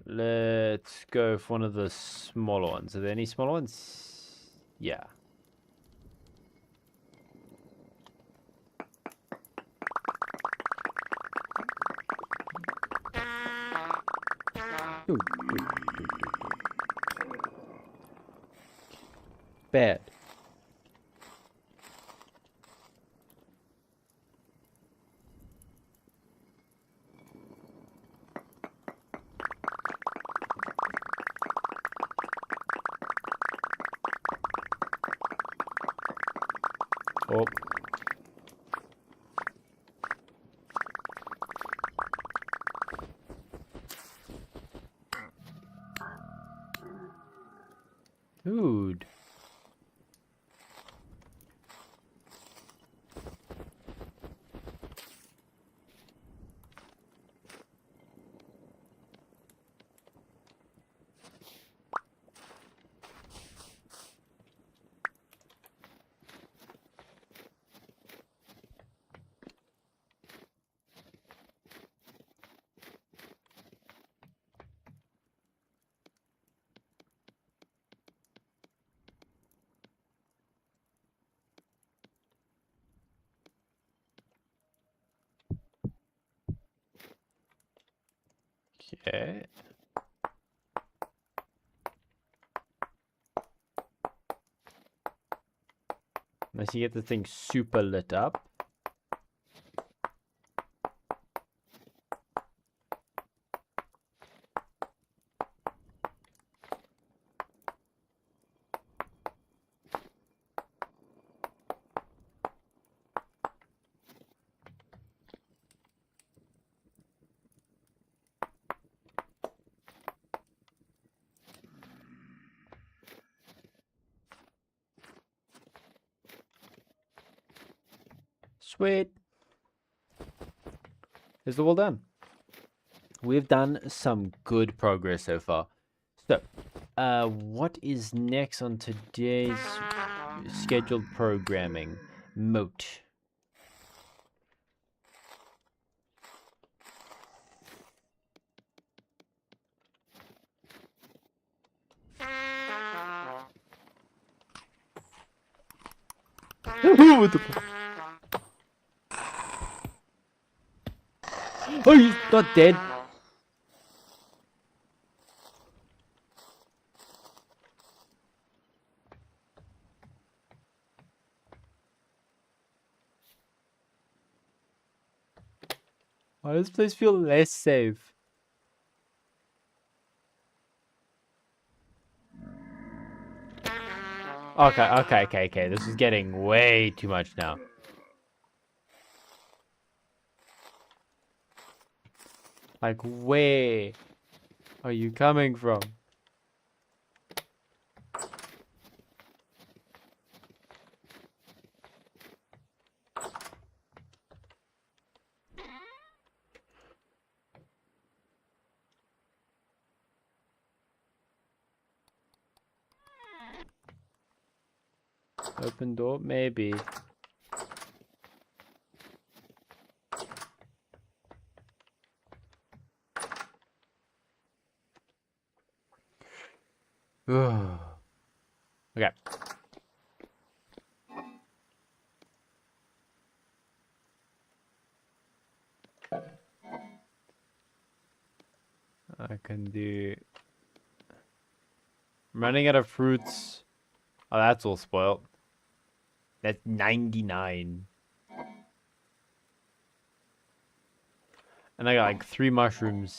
Let's go for one of the smaller ones. Are there any smaller ones? Yeah. Bad. Oh. Dude. Okay. Unless you get the thing super lit up. Sweet. Is the wall done? We've done some good progress so far. So, what is next on today's scheduled programming? Moat. What the fuck? Oh, he's not dead. Why does this place feel less safe? Okay. This is getting way too much now. Like, where are you coming from? Open door? Maybe. Okay. I can do... I'm running out of fruits. Oh, that's all spoiled. That's 99. And I got like 3 mushrooms.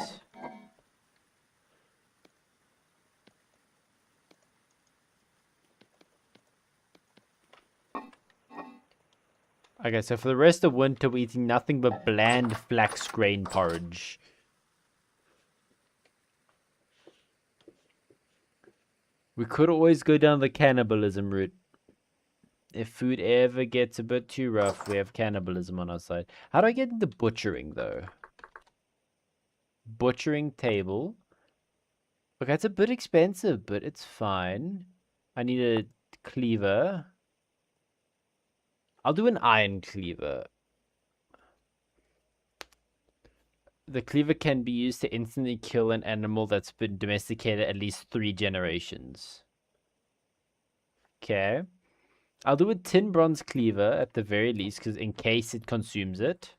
Okay, so for the rest of winter, we're eating nothing but bland flax grain porridge. We could always go down the cannibalism route. If food ever gets a bit too rough, we have cannibalism on our side. How do I get into butchering, though? Butchering table. Okay, it's a bit expensive, but it's fine. I need a cleaver. I'll do an iron cleaver. The cleaver can be used to instantly kill an animal that's been domesticated at least 3 generations. Okay. I'll do a tin bronze cleaver at the very least, because in case it consumes it.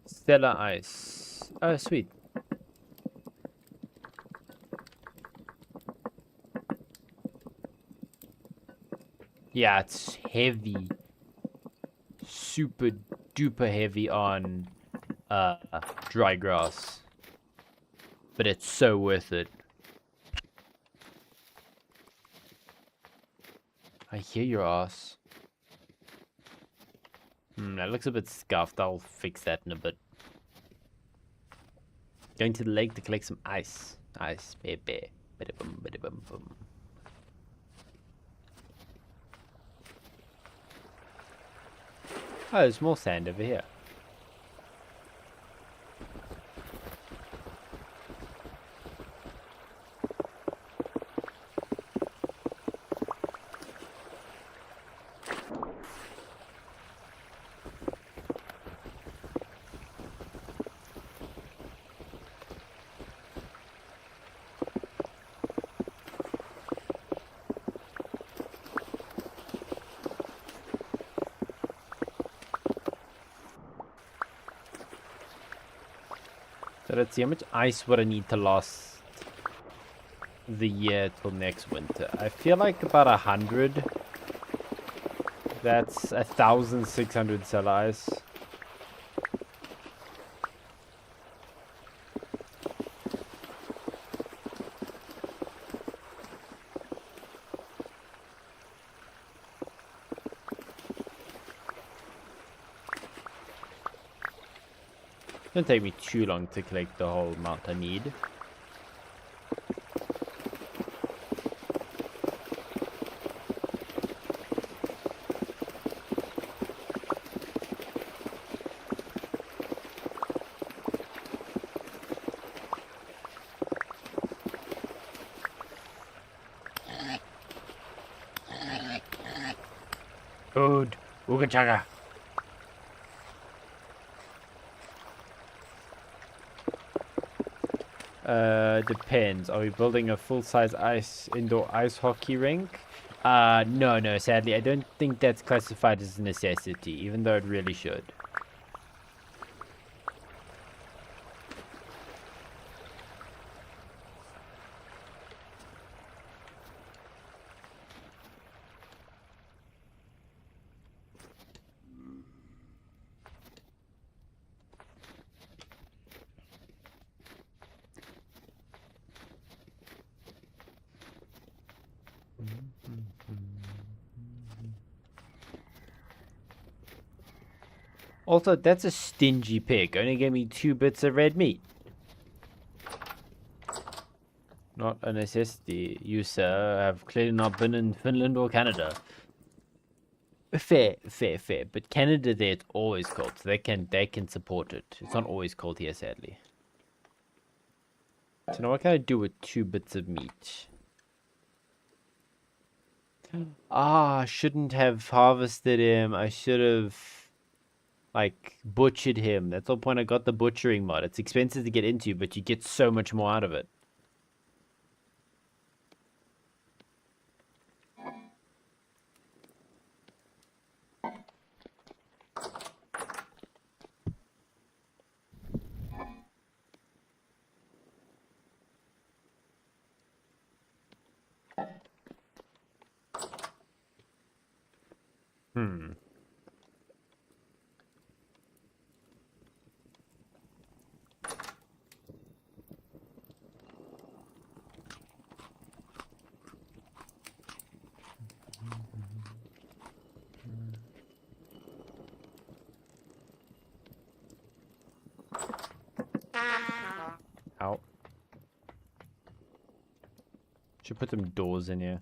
Stellar ice. Oh, sweet. Yeah, it's heavy. Super duper heavy on dry grass. But it's so worth it. I hear your ass. That looks a bit scuffed. I'll fix that in a bit. Going to the lake to collect some ice. Ice, baby. Bada-bum, bada-bum-bum. Oh, there's more sand over here. So let's see, how much ice would I need to last the year till next winter? I feel like about 100. That's 1,600 cell ice. It's gonna take me too long to collect the whole amount I need. Food. Ooga chugga. Depends. Are we building a full-size indoor ice hockey rink? No, sadly. I don't think that's classified as a necessity, even though it really should. Also, that's a stingy pig. Only gave me 2 bits of red meat. Not a necessity. You, sir, have clearly not been in Finland or Canada. Fair. But Canada there, it's always cold, so they can support it. It's not always cold here, sadly. So now what can I do with 2 bits of meat? I shouldn't have harvested him. I should have, like, butchered him. That's the whole point I got the butchering mod. It's expensive to get into, but you get so much more out of it. Hmm. Ow. Should put some doors in here.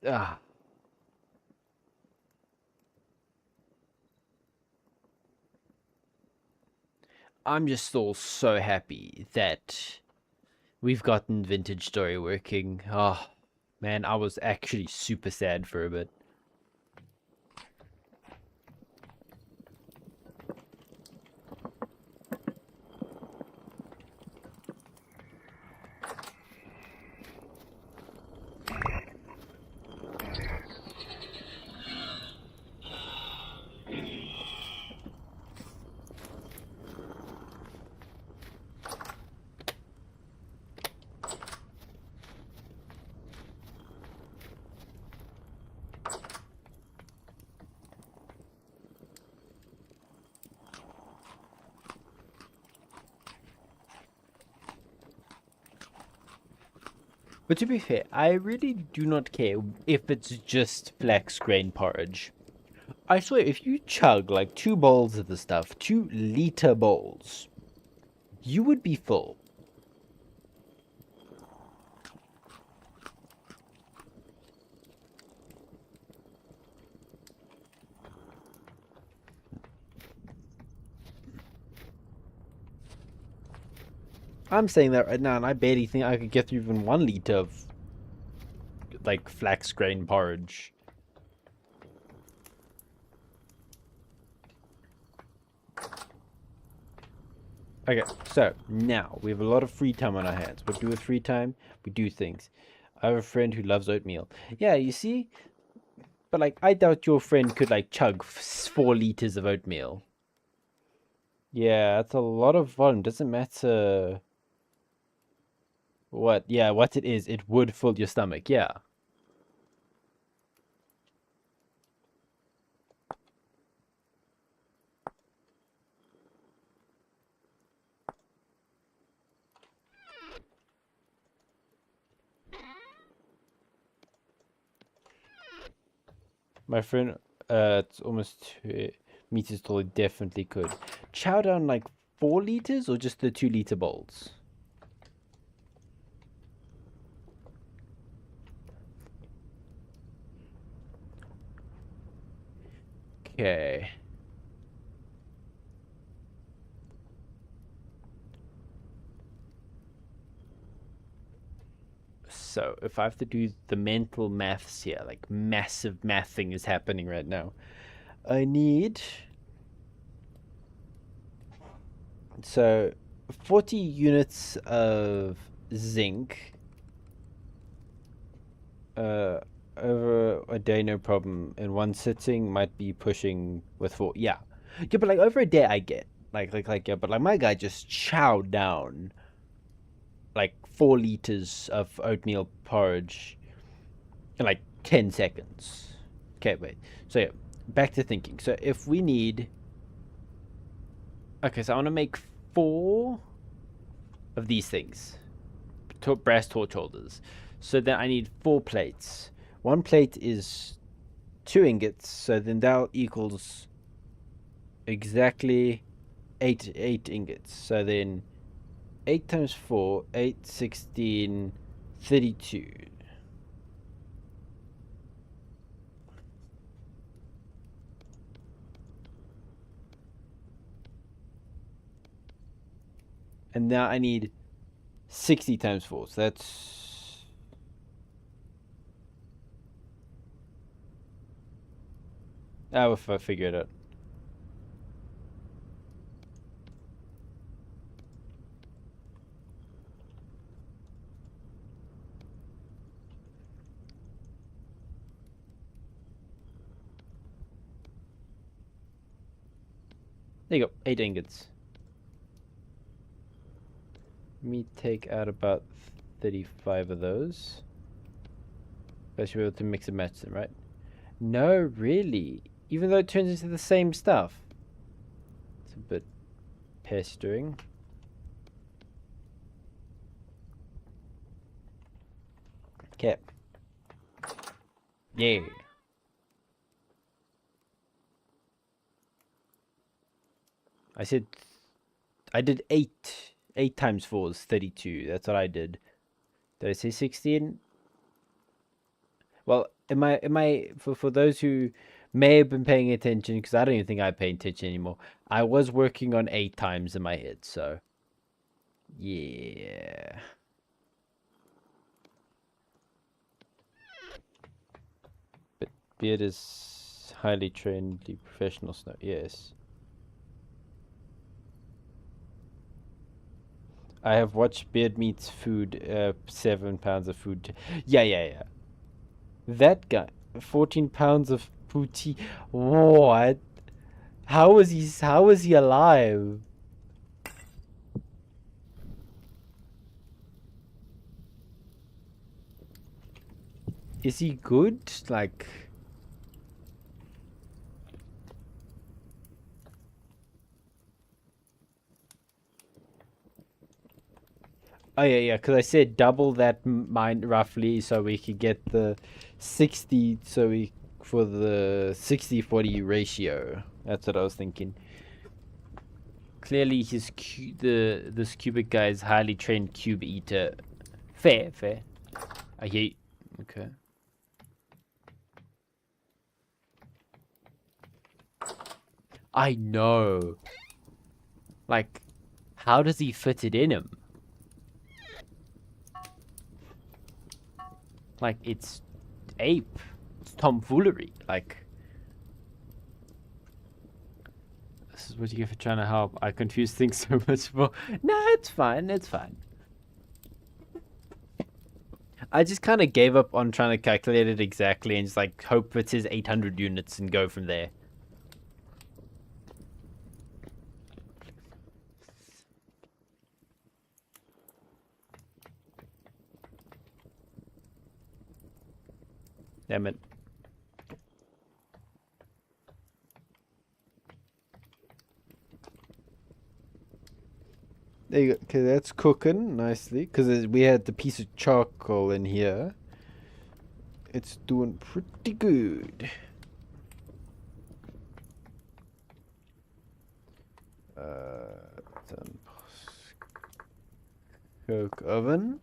Ah. I'm just still so happy that we've gotten Vintage Story working. Oh, man, I was actually super sad for a bit. But to be fair, I really do not care if it's just flax grain porridge. I swear, if you chug like 2 bowls of the stuff, 2-liter bowls, you would be full. I'm saying that right now, and I barely think I could get through even 1 liter of, like, flax grain porridge. Okay, so now we have a lot of free time on our hands. What do with free time? We do things. I have a friend who loves oatmeal. Yeah, you see? But, like, I doubt your friend could, like, chug 4 liters of oatmeal. Yeah, that's a lot of volume. Doesn't matter what. Yeah, what it is. It would fill your stomach. Yeah. My friend, it's almost 2 meters tall. It definitely could. Chow down like 4 liters or just the 2-liter bowls? Okay. So, if I have to do the mental maths here, like massive math thing is happening right now. I need... So, 40 units of zinc. Over a day, no problem. In one sitting, might be pushing with 4. Yeah. Yeah, but like over a day, I get. Yeah, but like my guy just chowed down like 4 liters of oatmeal porridge in like 10 seconds. Okay, wait. So yeah, back to thinking. So if we need... Okay, so I want to make 4 of these things. Brass torch holders. So then I need 4 plates. 1 plate is 2 ingots, so then that equals exactly 8 ingots. So then 8 times 4, 8, 16, 32. And now I need 60 times 4, so that's... Oh, if I figure it out. There you go, 8 ingots. Let me take out about 35 of those. I should be able to mix and match them, right? No, really. Even though it turns into the same stuff. It's a bit pestering. Okay. Yeah. I said I did 8. 8 times 4 is 32. That's what I did. Did I say 16? Well, am I for those who may have been paying attention, because I don't even think I pay attention anymore. I was working on 8 times in my head, so yeah. But Beard is highly trained, professional snow. Yes. I have watched Beard Meat's food, 7 pounds of food. Yeah. That guy, 14 pounds of poutine. What? How is he alive? Is he good? Like, oh yeah, because I said double that mine roughly, so we could get the 60. So we for the 60-40 ratio. That's what I was thinking. Clearly, this cubic guy is highly trained cube eater. Fair. I hear. Okay. I know. Like, how does he fit it in him? Like, it's ape. It's tomfoolery. Like, this is what you get for trying to help. I confuse things so much more. No, it's fine. It's fine. I just kind of gave up on trying to calculate it exactly and just like hope it says 800 units and go from there. Damn it. There you go. Okay, that's cooking nicely. Because we had the piece of charcoal in here. It's doing pretty good. Coke oven.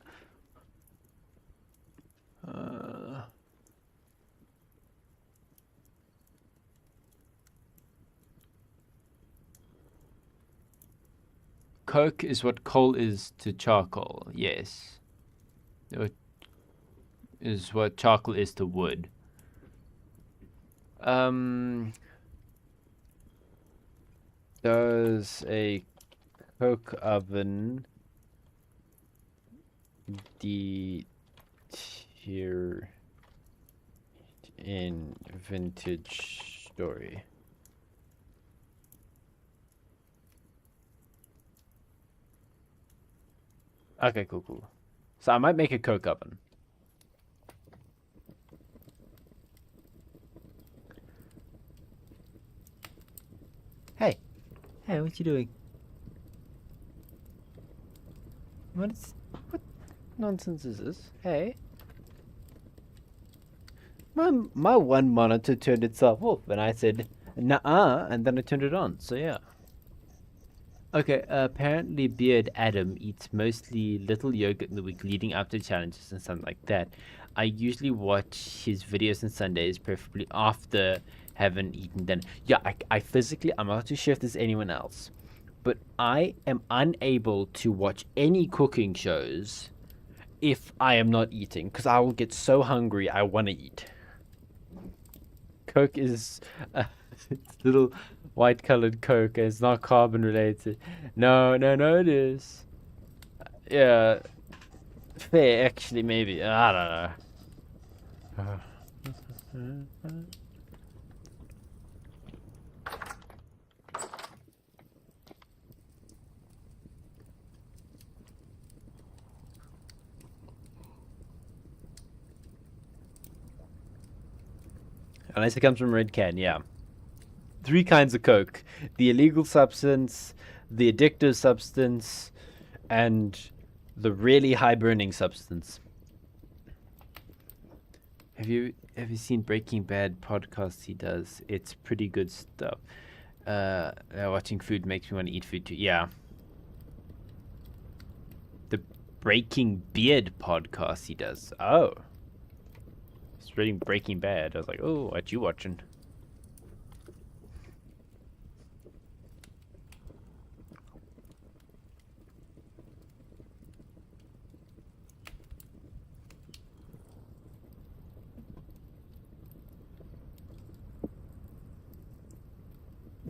Coke is what coal is to charcoal, yes. It is what charcoal is to wood. Does a coke oven deteriorate in vintage story? Okay, cool. So I might make a coke oven. Hey, what you doing? What nonsense is this? Hey. My one monitor turned itself off and I said, "Nuh-uh," and then I turned it on. So yeah. Okay, apparently Beard Adam eats mostly little yogurt in the week leading up to challenges and something like that. I usually watch his videos on Sundays, preferably after having eaten dinner. Yeah, I physically, I'm not too sure if there's anyone else, but I am unable to watch any cooking shows if I am not eating, because I will get so hungry I want to eat. Coke is it's little white colored Coke. It's not carbon related. No, it is. Yeah, fair actually, maybe. I don't know. Unless it comes from Red Can, yeah. 3 kinds of coke: the illegal substance, the addictive substance, and the really high burning substance. Have you seen Breaking Bad podcast he does? It's pretty good stuff. Watching food makes me want to eat food too. Yeah. The Breaking Beard podcast he does. Oh. It's reading Breaking Bad. I was like, oh, what you watching?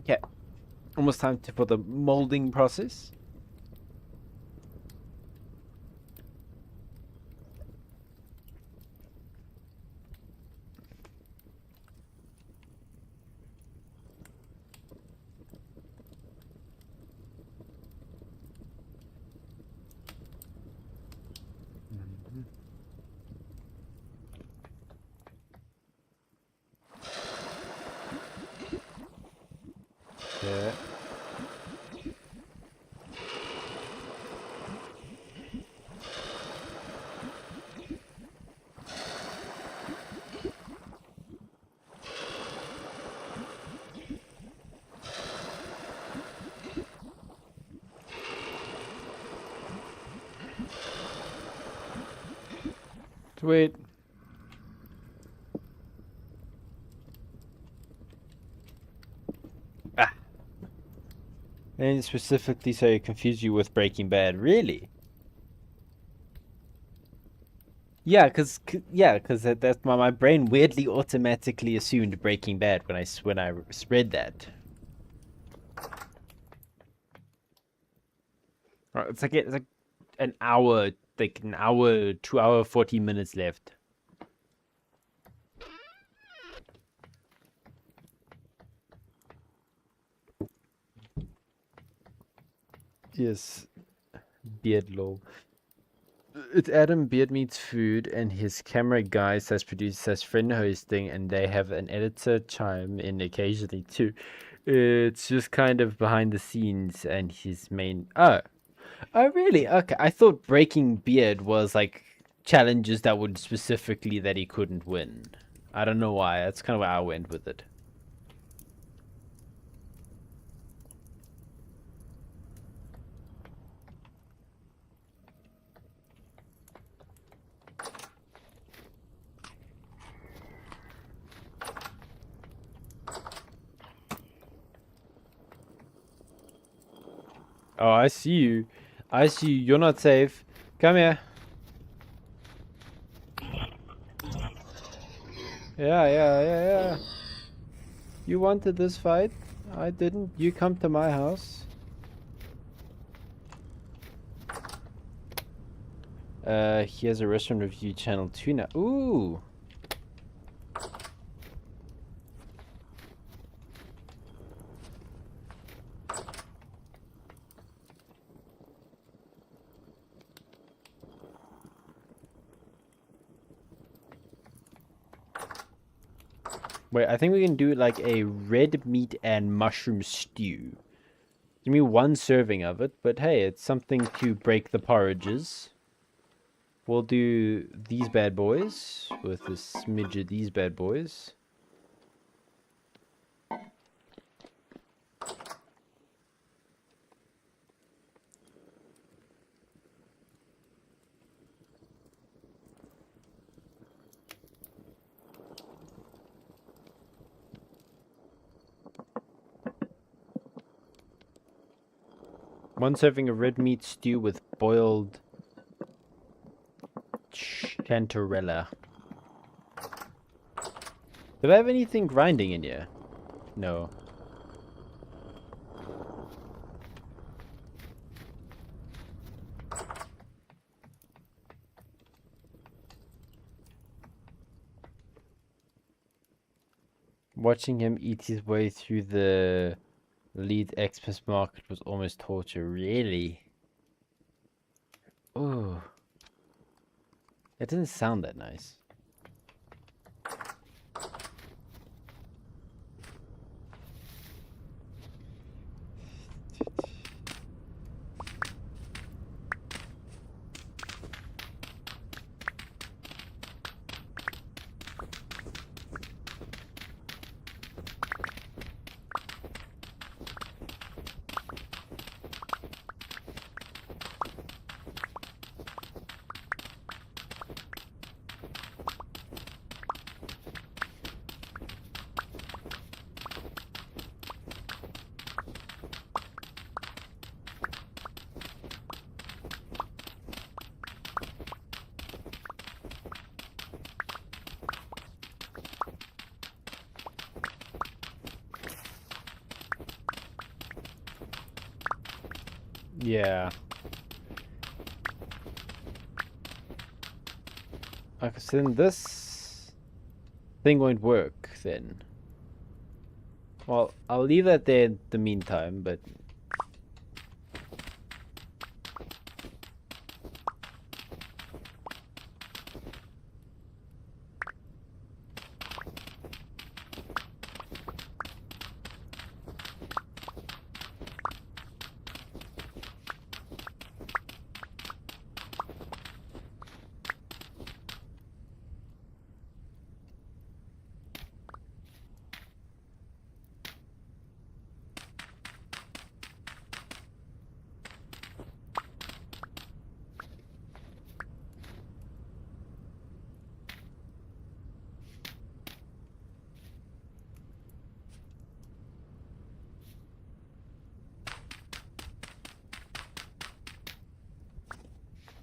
Okay. Almost time for the molding process. Yeah. Sweet. Ah. And specifically so it confused you with Breaking Bad, really? Yeah, because that's my brain weirdly automatically assumed Breaking Bad when I read that. It's like an hour, 2 hour, 40 minutes left. Yes, Beard lol. It's Adam Beard Meets Food, and his camera guy says producer says friend hosting, and they have an editor chime in occasionally too. It's just kind of behind the scenes, and his main. Oh, really? Okay, I thought Breaking Beard was like challenges that would specifically that he couldn't win. I don't know why. That's kind of where I went with it. Oh, I see you. I see you. You're not safe. Come here. Yeah. You wanted this fight. I didn't. You come to my house. He has a restaurant review channel too now. Ooh. Wait, I think we can do like a red meat and mushroom stew. Give me 1 serving of it, but hey, it's something to break the porridges. We'll do these bad boys with a smidge of these bad boys. One serving of red meat stew with boiled chanterella. Did I have anything grinding in here? No. Watching him eat his way through the Leeds Express market was almost torture. Really? Oh. It doesn't sound that nice. Yeah. Okay, so then this thing won't work then. Well, I'll leave that there in the meantime, but...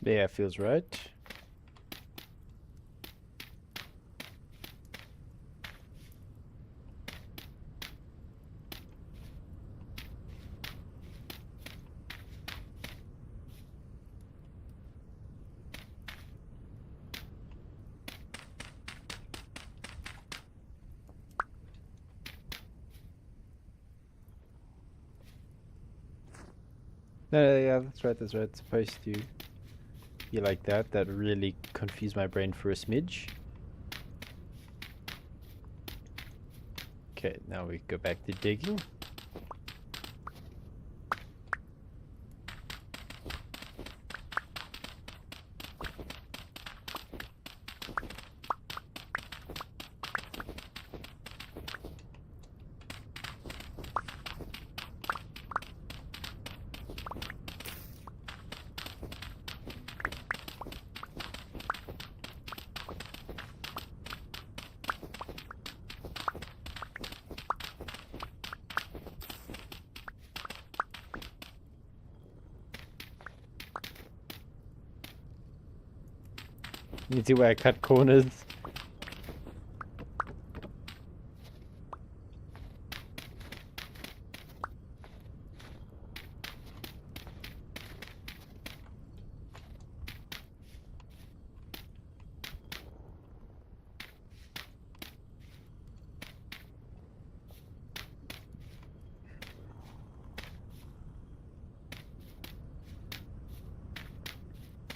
Yeah, feels right. No, yeah, that's right, that's right. It's supposed to be like that. That really confused my brain for a smidge. Okay, now we go back to digging. You see where I cut corners?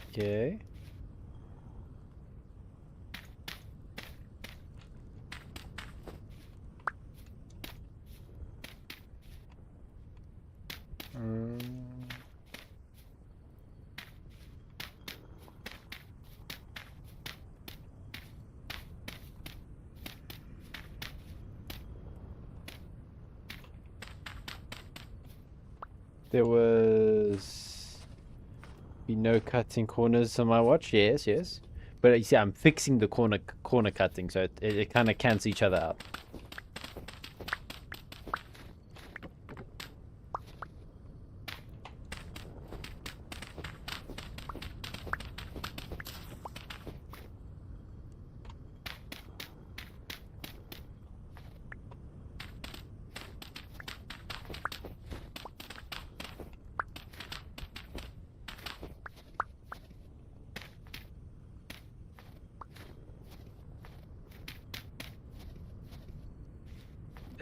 Okay. There was be no cutting corners on my watch. Yes, yes. But you see, I'm fixing the corner cutting, so it kind of cancels each other out.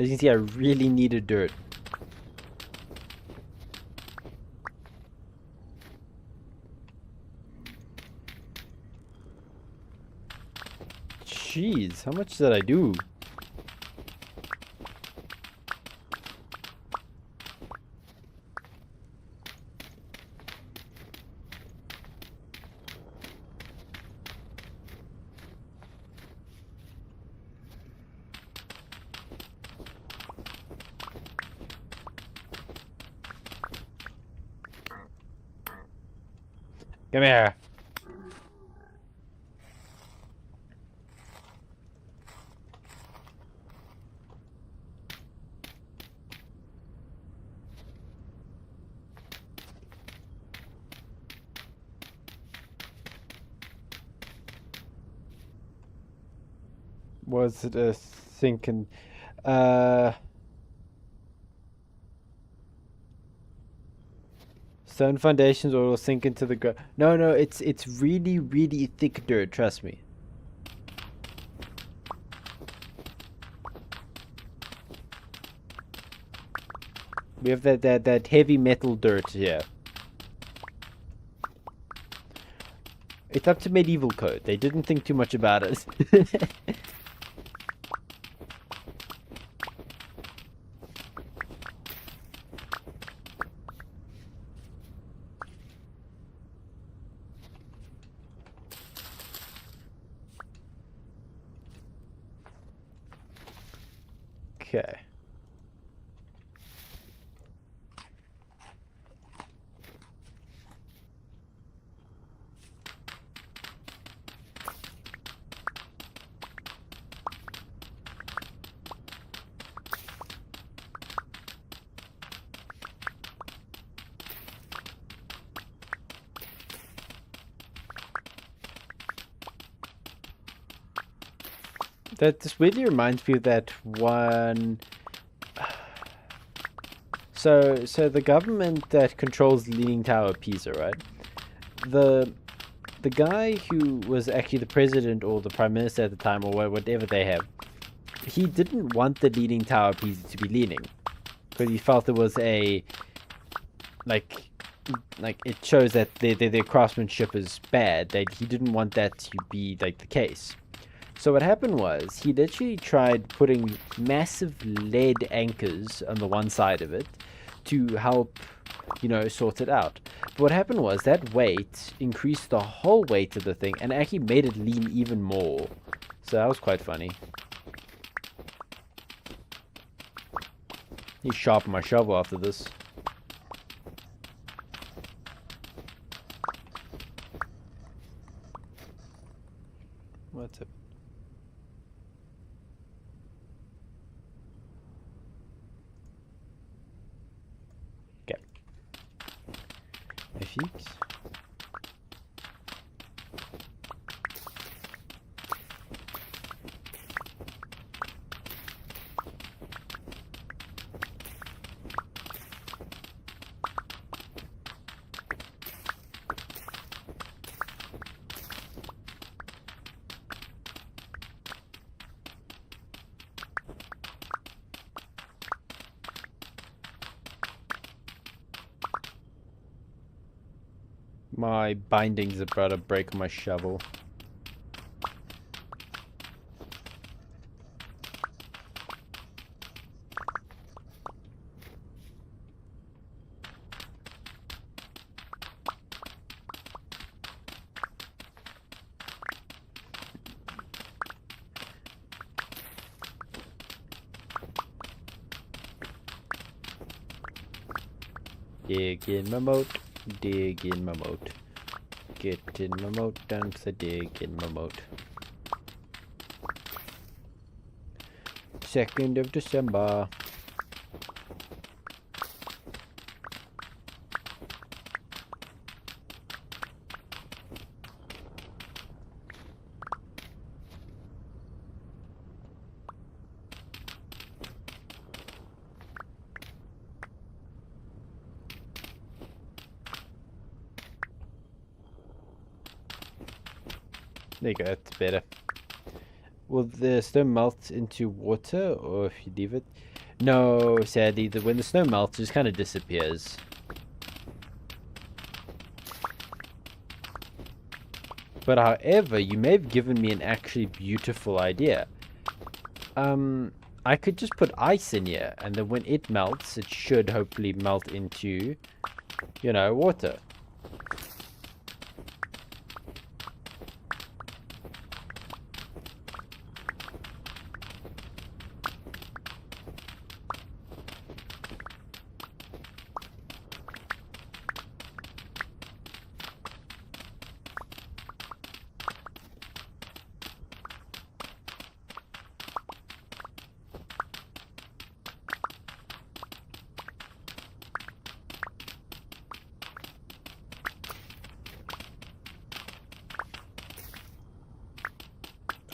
As you can see, I really needed dirt. Jeez, how much did I do? Come here. Was it a thinking? Stone foundations or it'll sink into the ground. No, no, it's really, really thick dirt, trust me. We have that heavy metal dirt here. It's up to medieval code. They didn't think too much about it. Okay. That this weirdly reminds me of that one. So the government that controls the Leaning Tower of Pisa, right? The guy who was actually the president or the prime minister at the time, or whatever they have, he didn't want the Leaning Tower of Pisa to be leaning because he felt there was a like it shows that their craftsmanship is bad. That he didn't want that to be like the case. So what happened was, he literally tried putting massive lead anchors on the one side of it to help, you know, sort it out. But what happened was, that weight increased the whole weight of the thing and actually made it lean even more. So that was quite funny. Need to sharpen my shovel after this. What's up? Fix. My bindings are about to break on my shovel. Dig in my moat. Dig in my moat. Get in my moat, dance a dig in my moat. 2nd of December. There you go, that's better. Will the snow melt into water, or if you leave it? No, sadly, when the snow melts, it just kind of disappears. But however, you may have given me an actually beautiful idea. I could just put ice in here, and then when it melts, it should hopefully melt into, you know, water.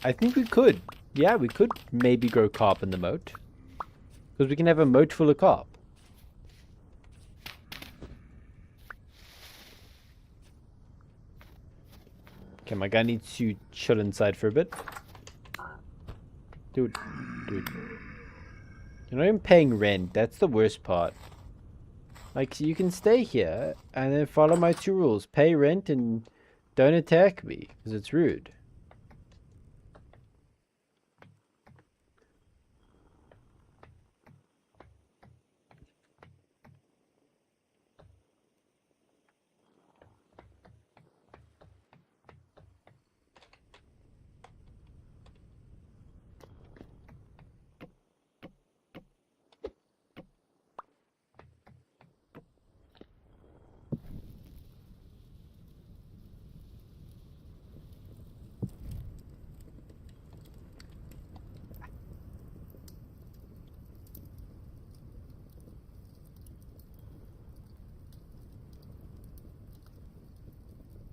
I think we could. Yeah, we could maybe grow carp in the moat. Because we can have a moat full of carp. Okay, my guy needs to chill inside for a bit. Dude. You're not even paying rent. That's the worst part. Like, you can stay here and then follow my 2 rules. Pay rent and don't attack me, because it's rude.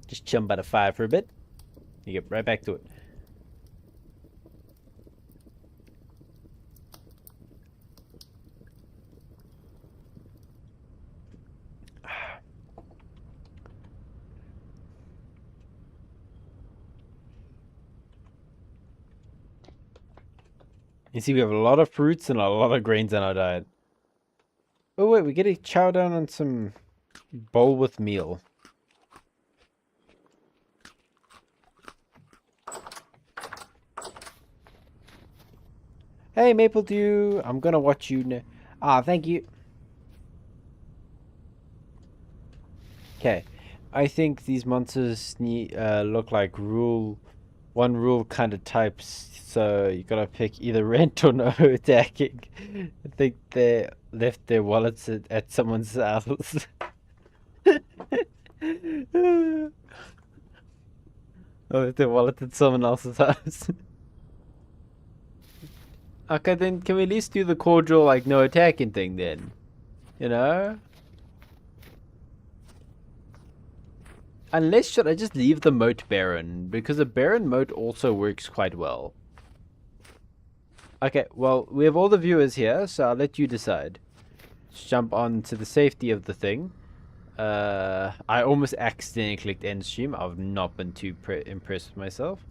Just chill by the fire for a bit. You get right back to it. You see, we have a lot of fruits and a lot of grains in our diet. Oh wait, we get to chow down on some bowl with meal. Hey, Maple Dew, I'm gonna watch you now. Ah, thank you. Okay, I think these monsters look like one rule kind of types. So you gotta pick either rent or no attacking. I think they left their wallets at someone's house. Oh, left their wallet at someone else's house. Okay, then can we at least do the cordial, like, no attacking thing then? You know? Unless, should I just leave the moat barren? Because a barren moat also works quite well. Okay, well, we have all the viewers here, so I'll let you decide. Let's jump on to the safety of the thing. I almost accidentally clicked end stream. I've not been too impressed with myself.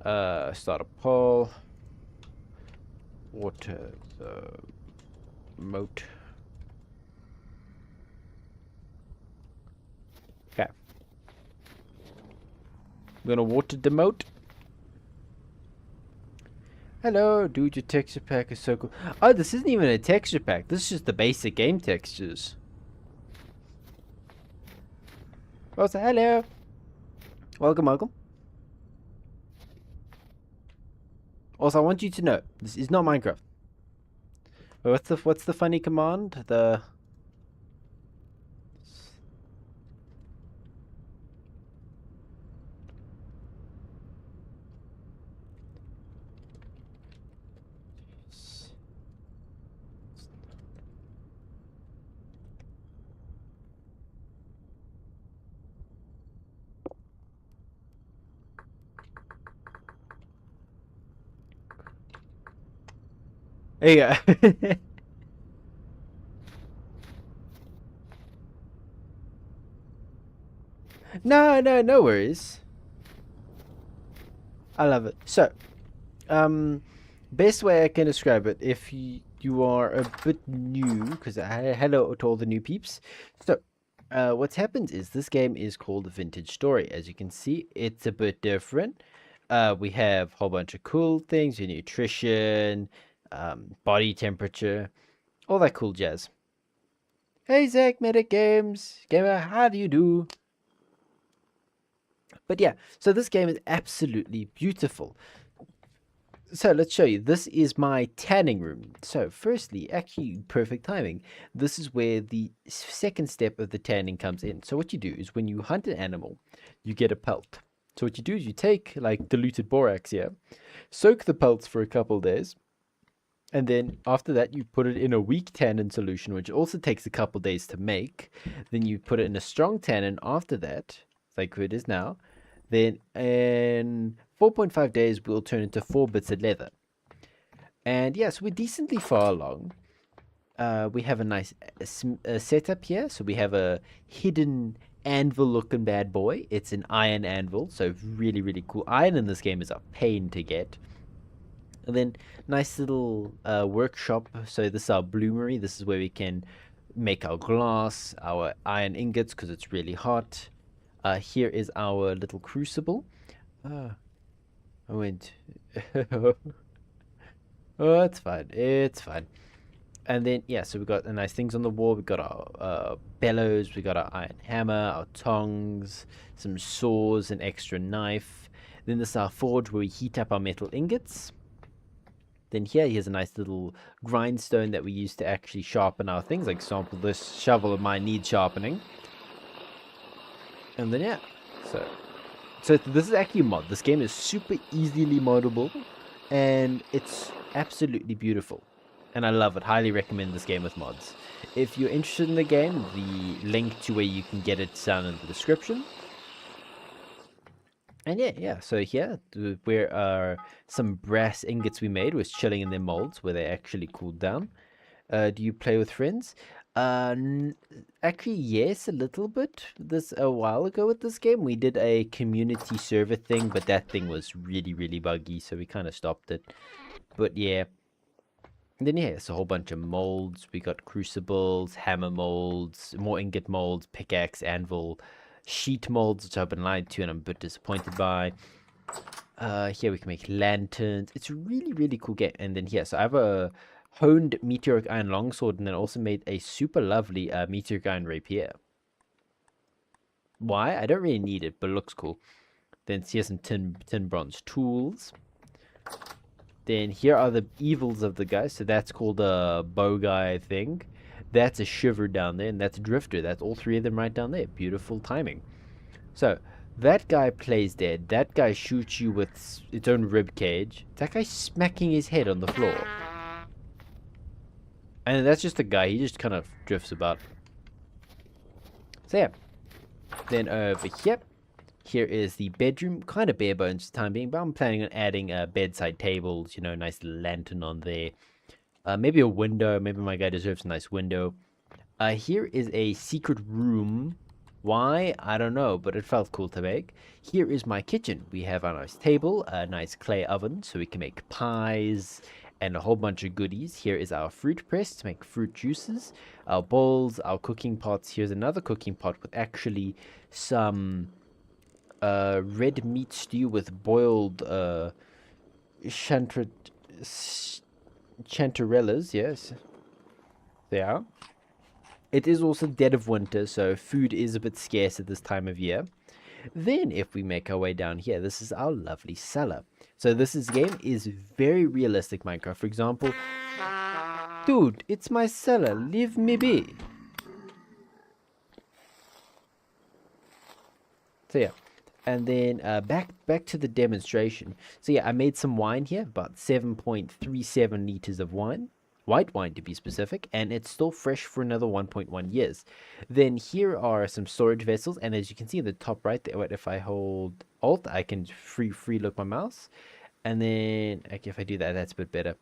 Start a poll. Water the moat. Okay. I'm gonna water the moat. Hello, dude, your texture pack is so cool. Oh, this isn't even a texture pack. This is just the basic game textures. Also, hello. Welcome, welcome. Also, I want you to know, this is not Minecraft. What's the funny command? There you go. No worries. I love it. So, best way I can describe it, if you are a bit new, because hello to all the new peeps. So, what's happened is this game is called Vintage Story. As you can see, it's a bit different. We have a whole bunch of cool things, your nutrition, body temperature, all that cool jazz. Hey Zach, Medic Games Gamer, how do you do? But yeah, so this game is absolutely beautiful. So let's show you. This is my tanning room. So firstly, actually perfect timing. This is where the second step of the tanning comes in. So what you do is when you hunt an animal, you get a pelt. So what you do is you take like diluted borax here, soak the pelts for a couple days, and then after that you put it in a weak tannin solution, which also takes a couple days to make. Then you put it in a strong tannin after that, like it is now. Then in 4.5 days, we'll turn into 4 bits of leather. And yes, we're decently far along. We have a nice setup here. So we have a hidden anvil looking bad boy. It's an iron anvil, so really, really cool. Iron in this game is a pain to get. And then nice little workshop. So this is our bloomery. This is where we can make our glass, our iron ingots, because it's really hot. Here is our little crucible. I went. Oh, it's fine. It's fine. And then, yeah, so we got nice things on the wall. We got our bellows, we got our iron hammer, our tongs, some saws, an extra knife. Then this is our forge where we heat up our metal ingots. Then here's a nice little grindstone that we use to actually sharpen our things. Like, example, this shovel of mine needs sharpening. And then, yeah, so this is actually a mod. This game is super easily moddable, and it's absolutely beautiful. And I love it. Highly recommend this game with mods. If you're interested in the game, the link to where you can get it down in the description. And yeah, so here, where are some brass ingots we made, was chilling in their molds, where they actually cooled down. Do you play with friends? Actually, yes, a little bit. A while ago with this game, we did a community server thing, but that thing was really, really buggy, so we kind of stopped it. But yeah. And then, yeah, it's a whole bunch of molds. We got crucibles, hammer molds, more ingot molds, pickaxe, anvil, sheet molds, which I've been lied to and I'm a bit disappointed by. Here we can make lanterns. It's a really, really cool game. And then here, so I have a honed meteoric iron longsword, and then also made a super lovely meteoric iron rapier. Why? I don't really need it, but it looks cool. Then here's some tin bronze tools. Then here are the evils of the guy. So that's called a bow guy thing. That's a shiver down there, and that's a drifter. That's all three of them right down there. Beautiful timing. So that guy plays dead. That guy shoots you with its own rib cage. That guy smacking his head on the floor. And that's just a guy. He just kind of drifts about. So yeah. Then over here. Here is the bedroom, kind of bare bones for the time being, but I'm planning on adding bedside tables, nice lantern on there. Maybe a window, maybe my guy deserves a nice window. Here is a secret room. Why? I don't know, but it felt cool to make. Here is my kitchen. We have a nice table, a nice clay oven, so we can make pies and a whole bunch of goodies. Here is our fruit press to make fruit juices, our bowls, our cooking pots. Here's another cooking pot with actually some red meat stew with boiled chanterelles. Yes, they are. It is also dead of winter, so food is a bit scarce at this time of year. Then if we make our way down here, this is our lovely cellar. So this game is very realistic Minecraft. For example, dude, it's my cellar, leave me be. So yeah. And then back to the demonstration. So yeah, I made some wine here, about 7.37 liters of wine. White wine to be specific, and it's still fresh for another 1.1 years. Then here are some storage vessels, and as you can see in the top right there, if I hold Alt, I can free look my mouse. And then if I do that, that's a bit better.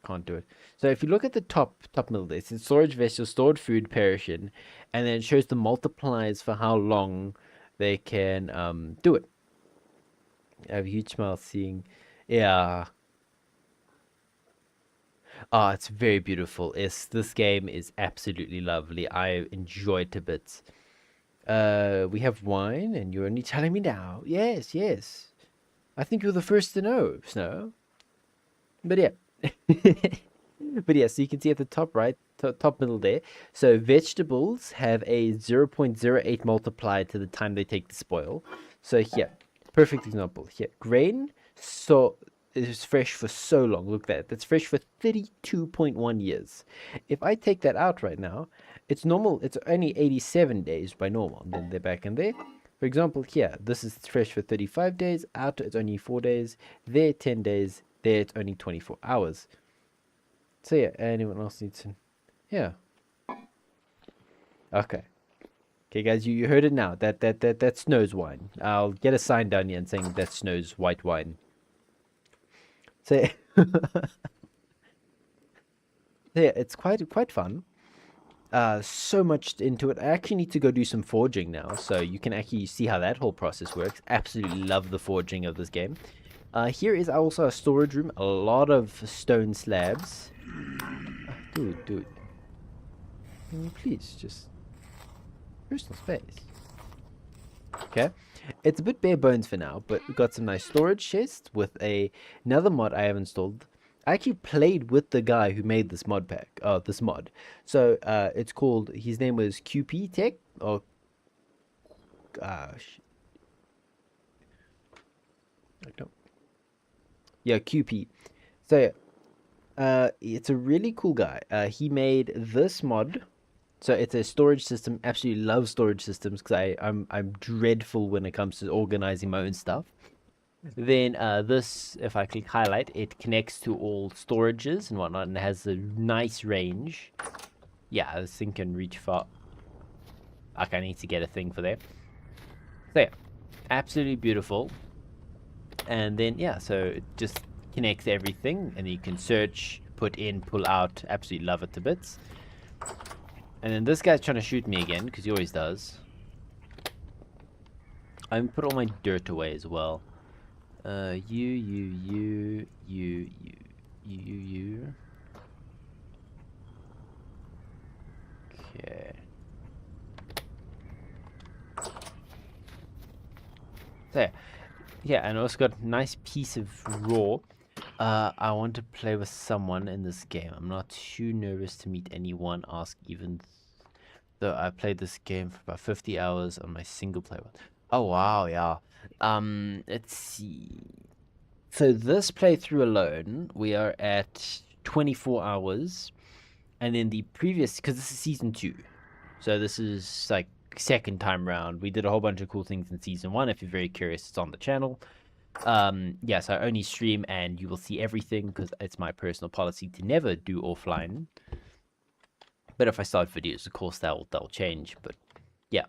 Can't do it. So if you look at the top middle there, it's storage vessels, stored food, perishing, and then it shows the multipliers for how long they can do it. I have a huge smile seeing, yeah. Oh, it's very beautiful. This game is absolutely lovely. I enjoy it a bit. We have wine, and you're only telling me now. Yes, yes. I think you're the first to know, Snow. But yeah. But yeah, so you can see at the top right, top middle there. So vegetables have a 0.08 multiplier to the time they take to spoil. So here, perfect example. Here, grain is fresh for so long. Look at that. That's fresh for 32.1 years. If I take that out right now, it's normal. It's only 87 days by normal. And then they're back in there. For example, here, this is fresh for 35 days. Out, it's only 4 days. There, 10 days. There, it's only 24 hours. So yeah, anyone else needs to... Yeah. Okay. Okay, guys, you heard it now. That Snow's wine. I'll get a sign down here and saying that's Snow's white wine. So yeah, it's quite fun. so much into it. I actually need to go do some forging now, so you can actually see how that whole process works. Absolutely love the forging of this game. Here is also a storage room, a lot of stone slabs. Dude, can you please just personal space? Okay, it's a bit bare bones for now, but we've got some nice storage chests with another mod I have installed. I actually played with the guy who made this mod pack, this mod. So it's called, his name was QP Tech, or gosh, I don't, yeah, QP. So it's a really cool guy. He made this mod. So it's a storage system. Absolutely love storage systems because I'm dreadful when it comes to organizing my own stuff. Then this, if I click highlight, it connects to all storages and whatnot, and it has a nice range. Yeah, this thing can reach far. Okay, I need to get a thing for that. So yeah, absolutely beautiful. And then yeah, so it just connects everything, and you can search, put in, pull out. Absolutely love it to bits. And then this guy's trying to shoot me again, because he always does. I'm put all my dirt away as well. You. Okay. There. Yeah, and I also got a nice piece of raw. I want to play with someone in this game. I'm not too nervous to meet anyone, ask even though I played this game for about 50 hours on my single player one. Oh wow, yeah. Let's see. So this playthrough alone, we are at 24 hours. And then the previous, because this is season 2. So this is like second time round. We did a whole bunch of cool things in season 1. If you're very curious, it's on the channel. Yeah, so I only stream and you will see everything because it's my personal policy to never do offline. But if I start videos, of course, that'll change. But yeah,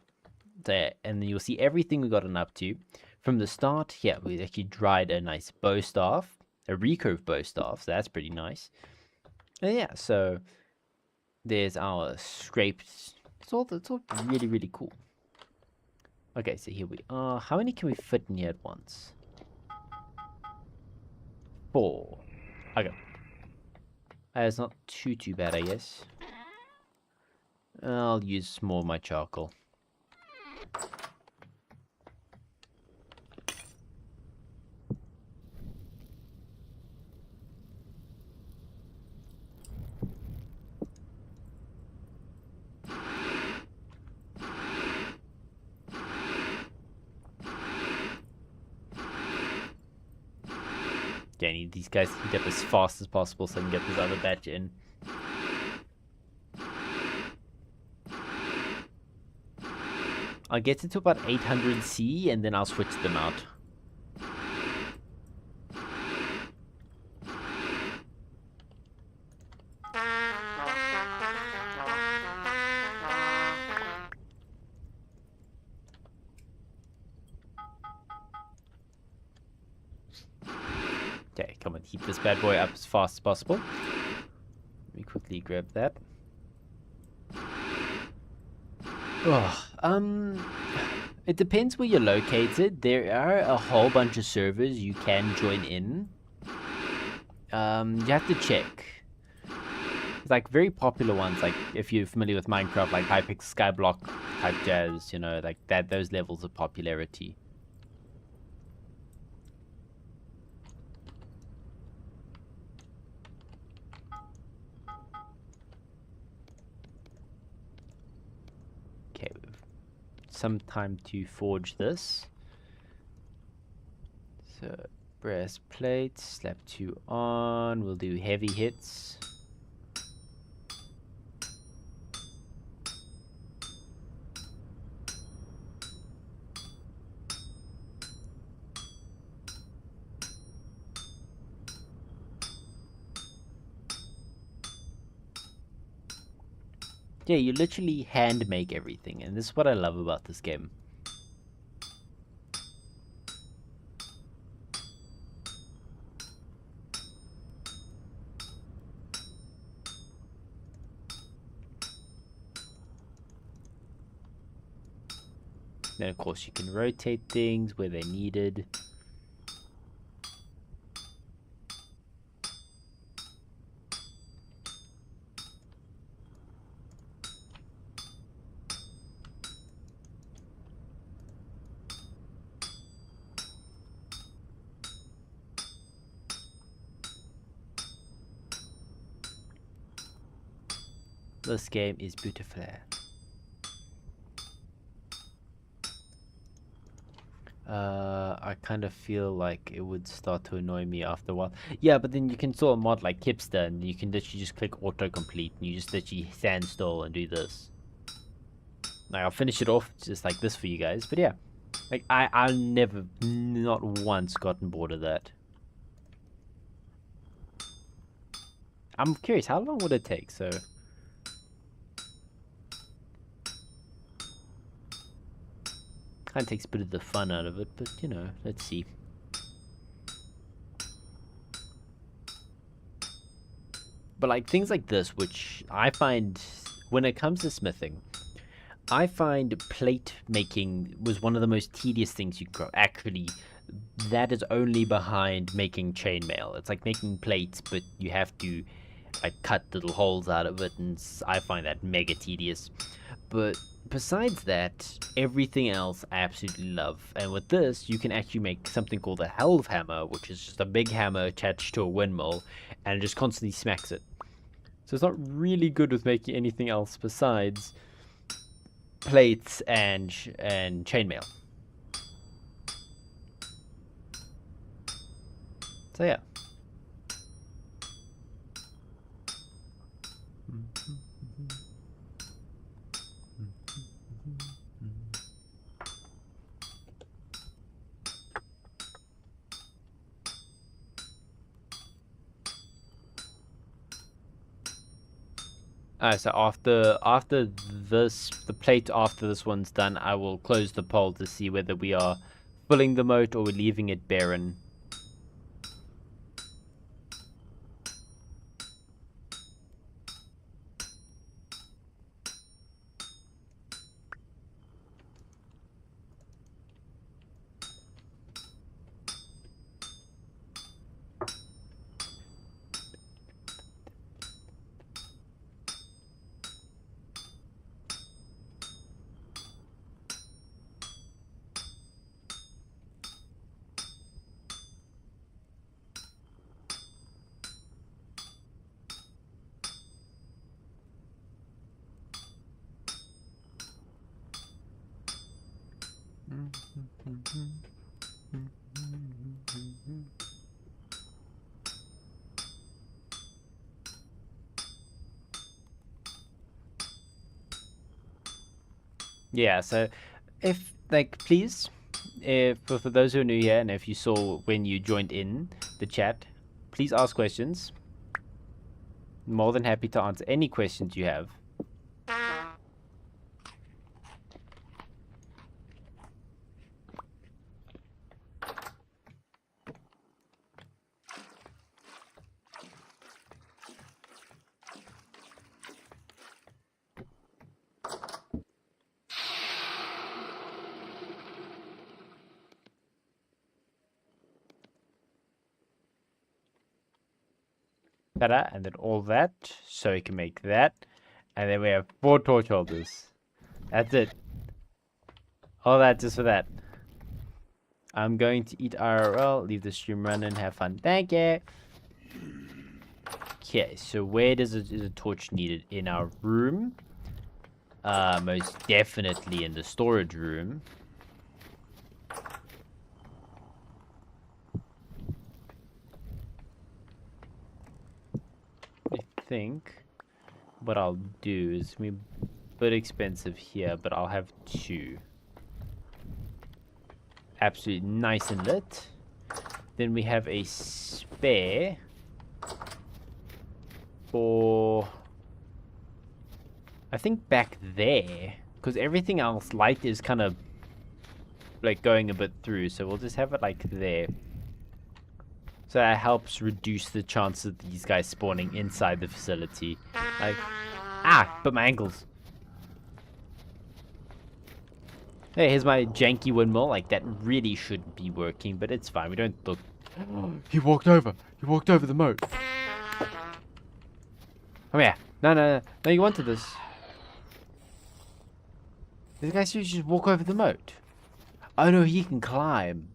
there, and then you'll see everything we gotten up to. From the start, yeah, we actually dried a nice bow staff, a recurve bow staff, so that's pretty nice. And yeah, so there's our scraped. It's all really, really cool. Okay, so here we are. How many can we fit in here at once? 4. Okay. It's not too bad, I guess. I'll use more of my charcoal. Yeah, I need these guys to heat up as fast as possible so I can get this other batch in. I'll get it to about 800 C and then I'll switch them out. Okay, come on, heat this bad boy up as fast as possible. Let me quickly grab that. Oh, it depends where you're located. There are a whole bunch of servers you can join in. You have to check. Like very popular ones, like if you're familiar with Minecraft, like Hypixel, Skyblock type jazz, you know, like that, those levels of popularity. Okay, some time to forge this. So brass plates, slap 2 on. We'll do heavy hits. Yeah, you literally hand make everything, and this is what I love about this game. Then of course you can rotate things where they're needed. This game is beautiful. I kind of feel like it would start to annoy me after a while. Yeah, but then you can install a mod like Kipster, and you can literally just click autocomplete, and you just literally stand still and do this. Like, I'll finish it off just like this for you guys, but yeah. Like, I've never, not once, gotten bored of that. I'm curious, how long would it take? So... kind of takes a bit of the fun out of it, but you know, let's see. But like things like this, which I find, when it comes to smithing, I find plate making was one of the most tedious things you could grow. Actually, that is only behind making chainmail. It's like making plates, but you have to like cut little holes out of it, and I find that mega tedious. But besides that, everything else I absolutely love. And with this, you can actually make something called a Helve hammer, which is just a big hammer attached to a windmill, and it just constantly smacks it. So it's not really good with making anything else besides plates and chainmail. So yeah. So after this, the plate after this one's done, I will close the poll to see whether we are filling the moat or we're leaving it barren. Yeah, so if, like, please, if for those who are new here, and if you saw when you joined in the chat, please ask questions. More than happy to answer any questions you have. And then all that, so you can make that, and then we have 4 torch holders. That's it. All that just for that. I'm going to eat IRL, leave the stream running, have fun. Thank you. Okay, so where is a torch needed? In our room? Most definitely in the storage room. I think what I'll do is a bit expensive here, but I'll have 2. Absolutely nice and lit. Then we have a spare for, I think, back there, because everything else light is kind of like going a bit through, so we'll just have it like there. So that helps reduce the chance of these guys spawning inside the facility. Like, but my ankles. Hey, here's my janky windmill. Like, that really shouldn't be working, but it's fine. We don't look... He walked over. He walked over the moat. Come here. No, no, no. No, you wanted this. This guy should just walk over the moat. Oh, no, he can climb.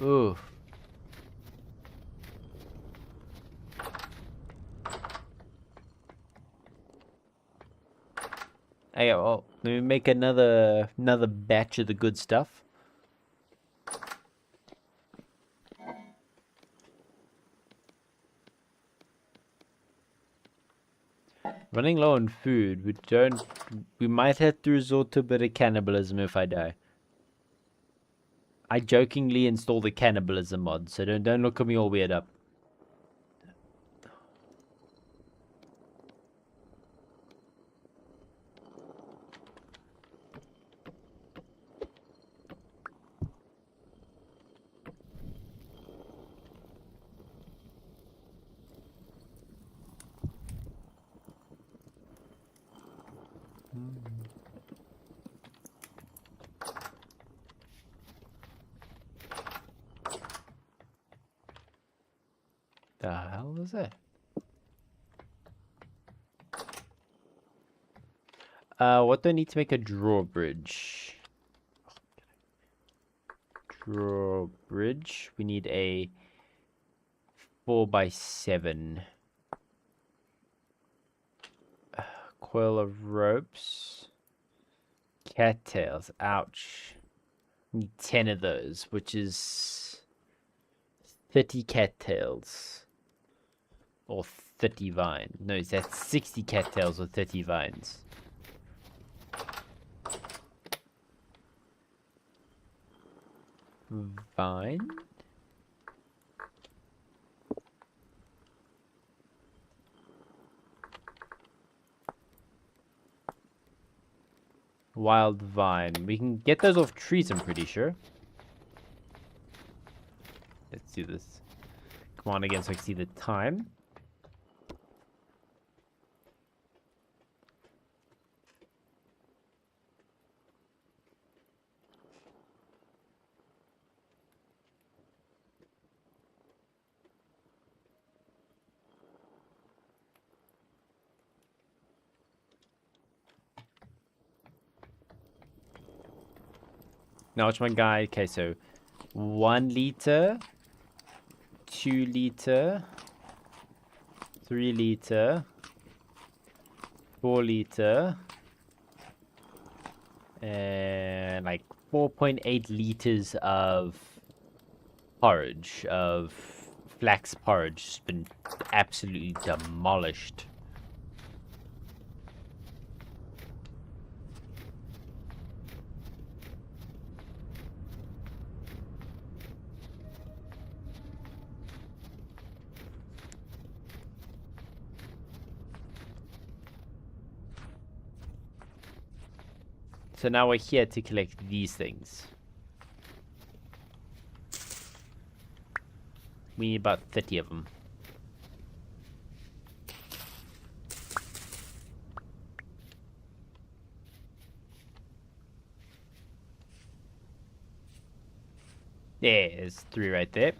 Ooh. Hey, well, let me make another batch of the good stuff. Running low on food. We might have to resort to a bit of cannibalism if I die. I jokingly installed the cannibalism mod, so don't look at me all weird up. The hell was that? What do I need to make a drawbridge? Drawbridge. We need a 4x7. Coil of ropes. Cattails. Ouch. Need 10 of those, which is 30 cattails. Or 30 vines. No, that's 60 cattails or 30 vines. Vine? Wild vine. We can get those off trees, I'm pretty sure. Let's do this. Come on again so I can see the time. Now watch my guy. Okay, so 1 liter, 2 liter, 3 liter, 4 liter, and like 4.8 liters of porridge, of flax porridge. It's been absolutely demolished. So now we're here to collect these things. We need about 30 of them. There's 3 right there.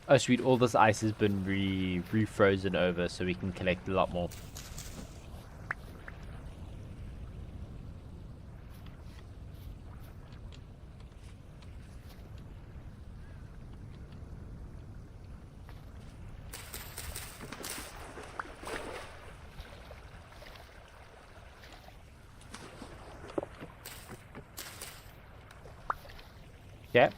Oh sweet, all this ice has been refrozen over so we can collect a lot more. Yeah.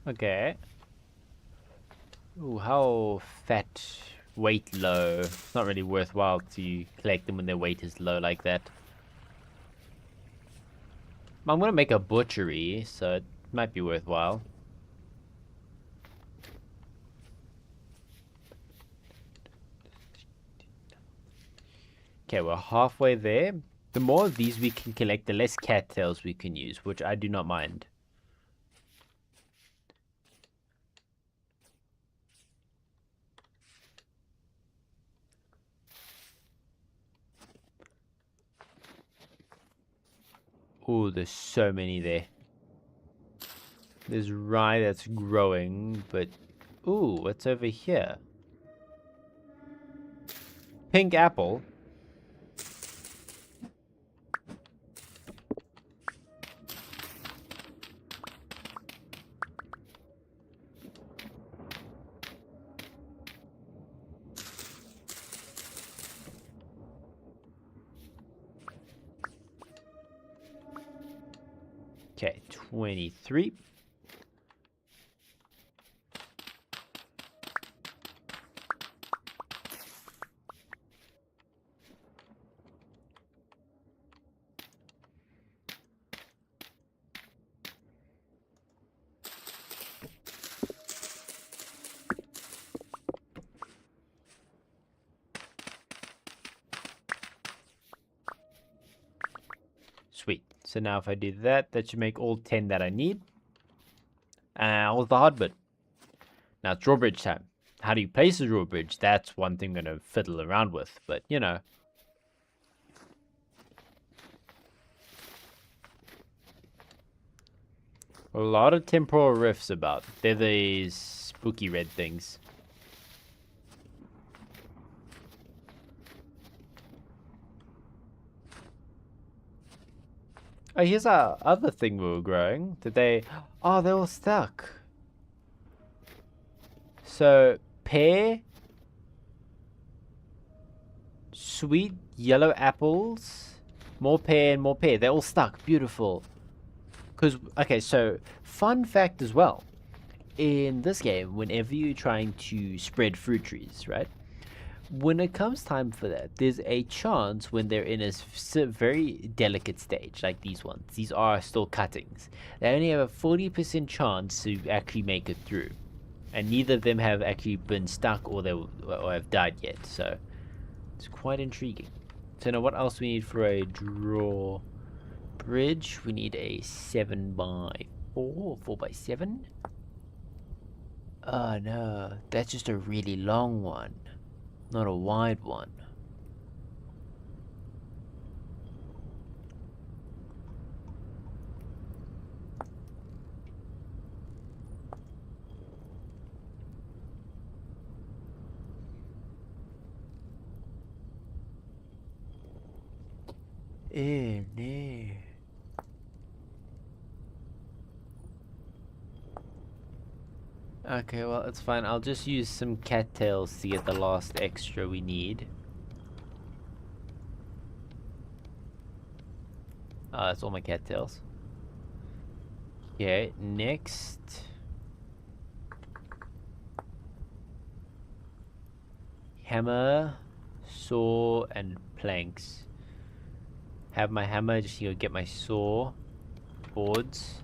Okay. Ooh, how fat, weight low. It's not really worthwhile to collect them when their weight is low like that. I'm gonna make a butchery, so it might be worthwhile. Okay, we're halfway there. The more of these we can collect, the less cattails we can use, which I do not mind. Oh, there's so many there. There's rye that's growing, but... Ooh, what's over here? Pink apple. Okay, 23. Sweet. So now if I do that, that should make all 10 that I need. All the hard bit. Now it's drawbridge time. How do you place a drawbridge? That's one thing I'm going to fiddle around with, but you know. A lot of temporal rifts about. They're these spooky red things. Oh, here's our other thing we were growing. Did they... Oh, they're all stuck. So, pear, sweet yellow apples, more pear and more pear. They're all stuck. Beautiful. Because, okay, so, fun fact as well. In this game, whenever you're trying to spread fruit trees, right? When it comes time for that, there's a chance when they're in a very delicate stage, like these ones. These are still cuttings. They only have a 40% chance to actually make it through. And neither of them have actually been stuck or have died yet. So, it's quite intriguing. So now what else we need for a draw bridge? We need a 7x4, 4x7. Oh no, that's just a really long one. Not a wide one. Eh, no. Okay, well, it's fine. I'll just use some cattails to get the last extra we need. That's all my cattails. Okay, next. Hammer, saw, and planks. Have my hammer, just go get my saw, boards.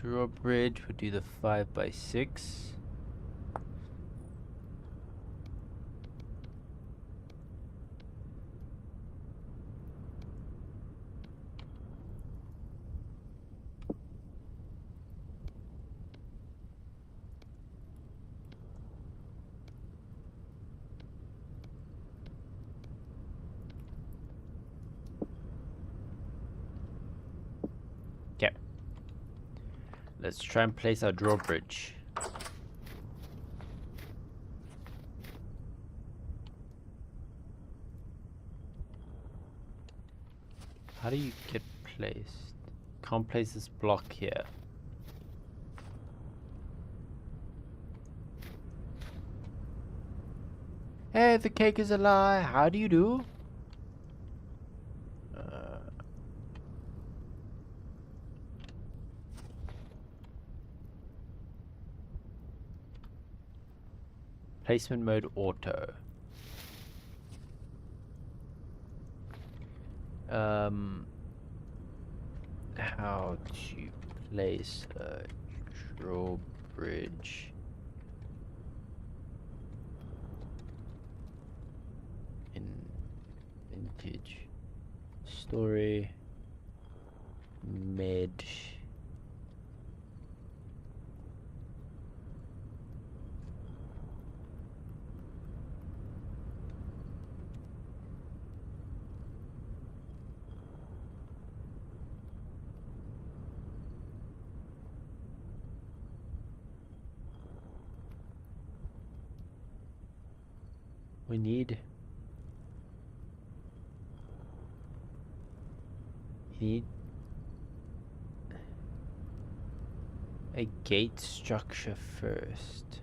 Drawbridge, we'll do the 5x6. Okay. Let's try and place our drawbridge. How do you get placed? Can't place this block here. Hey, the cake is a lie. How do you do? Placement mode auto. how to place a drawbridge in vintage story med. We need a gate structure first.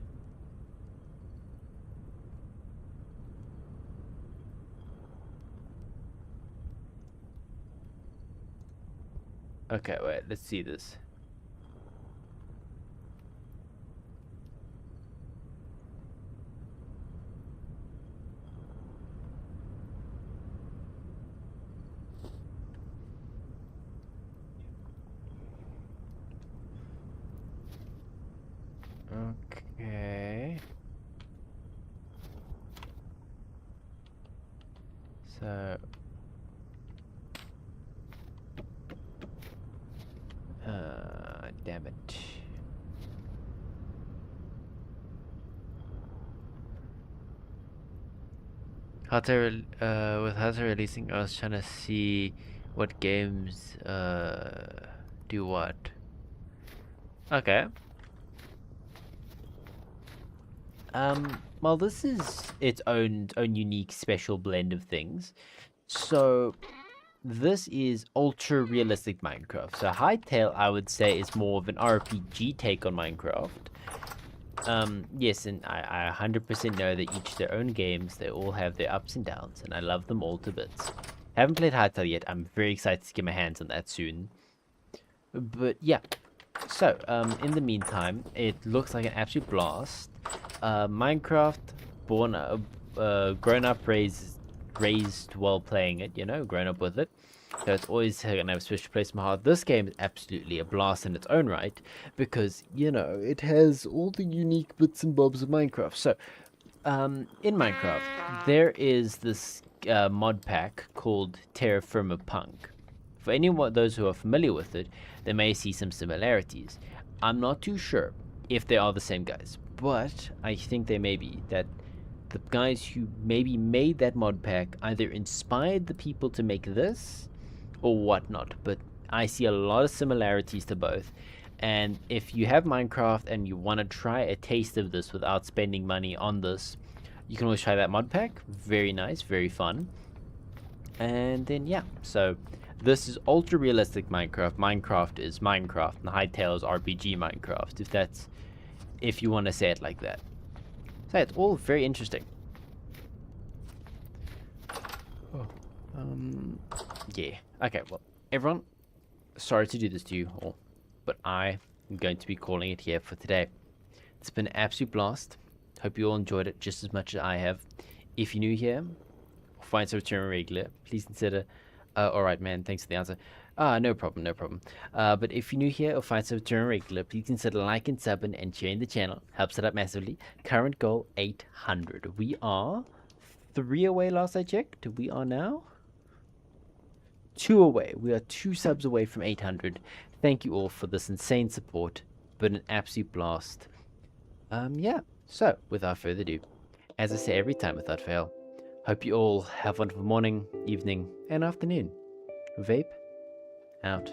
Okay, wait, let's see this. Okay. So damn it. With Hata releasing, I was trying to see what games do what. Okay. Well, this is its own unique special blend of things. So this is ultra realistic Minecraft. So Hytale, I would say, is more of an RPG take on Minecraft. Yes, and I 100% know that each their own games, they all have their ups and downs, and I love them all to bits. Haven't played Hytale yet. I'm very excited to get my hands on that soon. But yeah, so in the meantime, it looks like an absolute blast. Minecraft, grown up, raised while playing it, you know, grown up with it. So it's always gonna have a special place in my heart. This game is absolutely a blast in its own right, because, you know, it has all the unique bits and bobs of Minecraft. So, in Minecraft, there is this mod pack called Terra Firma Punk. For anyone, those who are familiar with it, they may see some similarities. I'm not too sure if they are the same guys, but I think they may be. That the guys who maybe made that mod pack either inspired the people to make this or whatnot, but I see a lot of similarities to both. And if you have Minecraft and you want to try a taste of this without spending money on this, you can always try that mod pack. Very nice, very fun. And then yeah, so this is ultra realistic Minecraft. Minecraft is Minecraft, and Hytale is RPG Minecraft, if you want to say it like that. So it's all very interesting. Oh, yeah. Okay, well, everyone, sorry to do this to you all, but I am going to be calling it here for today. It's been an absolute blast. Hope you all enjoyed it just as much as I have. If you're new here, or find some return regular, please consider. Alright, man, thanks for the answer. No problem, no problem. But if you're new here or find some return regular, please consider liking, subbing, and sharing the channel. Helps it out massively. Current goal 800. We are 3 away last I checked. We are now 2 away. We are 2 subs away from 800. Thank you all for this insane support. Been an absolute blast. Yeah. So, without further ado, as I say every time without fail, hope you all have a wonderful morning, evening, and afternoon. Vape out.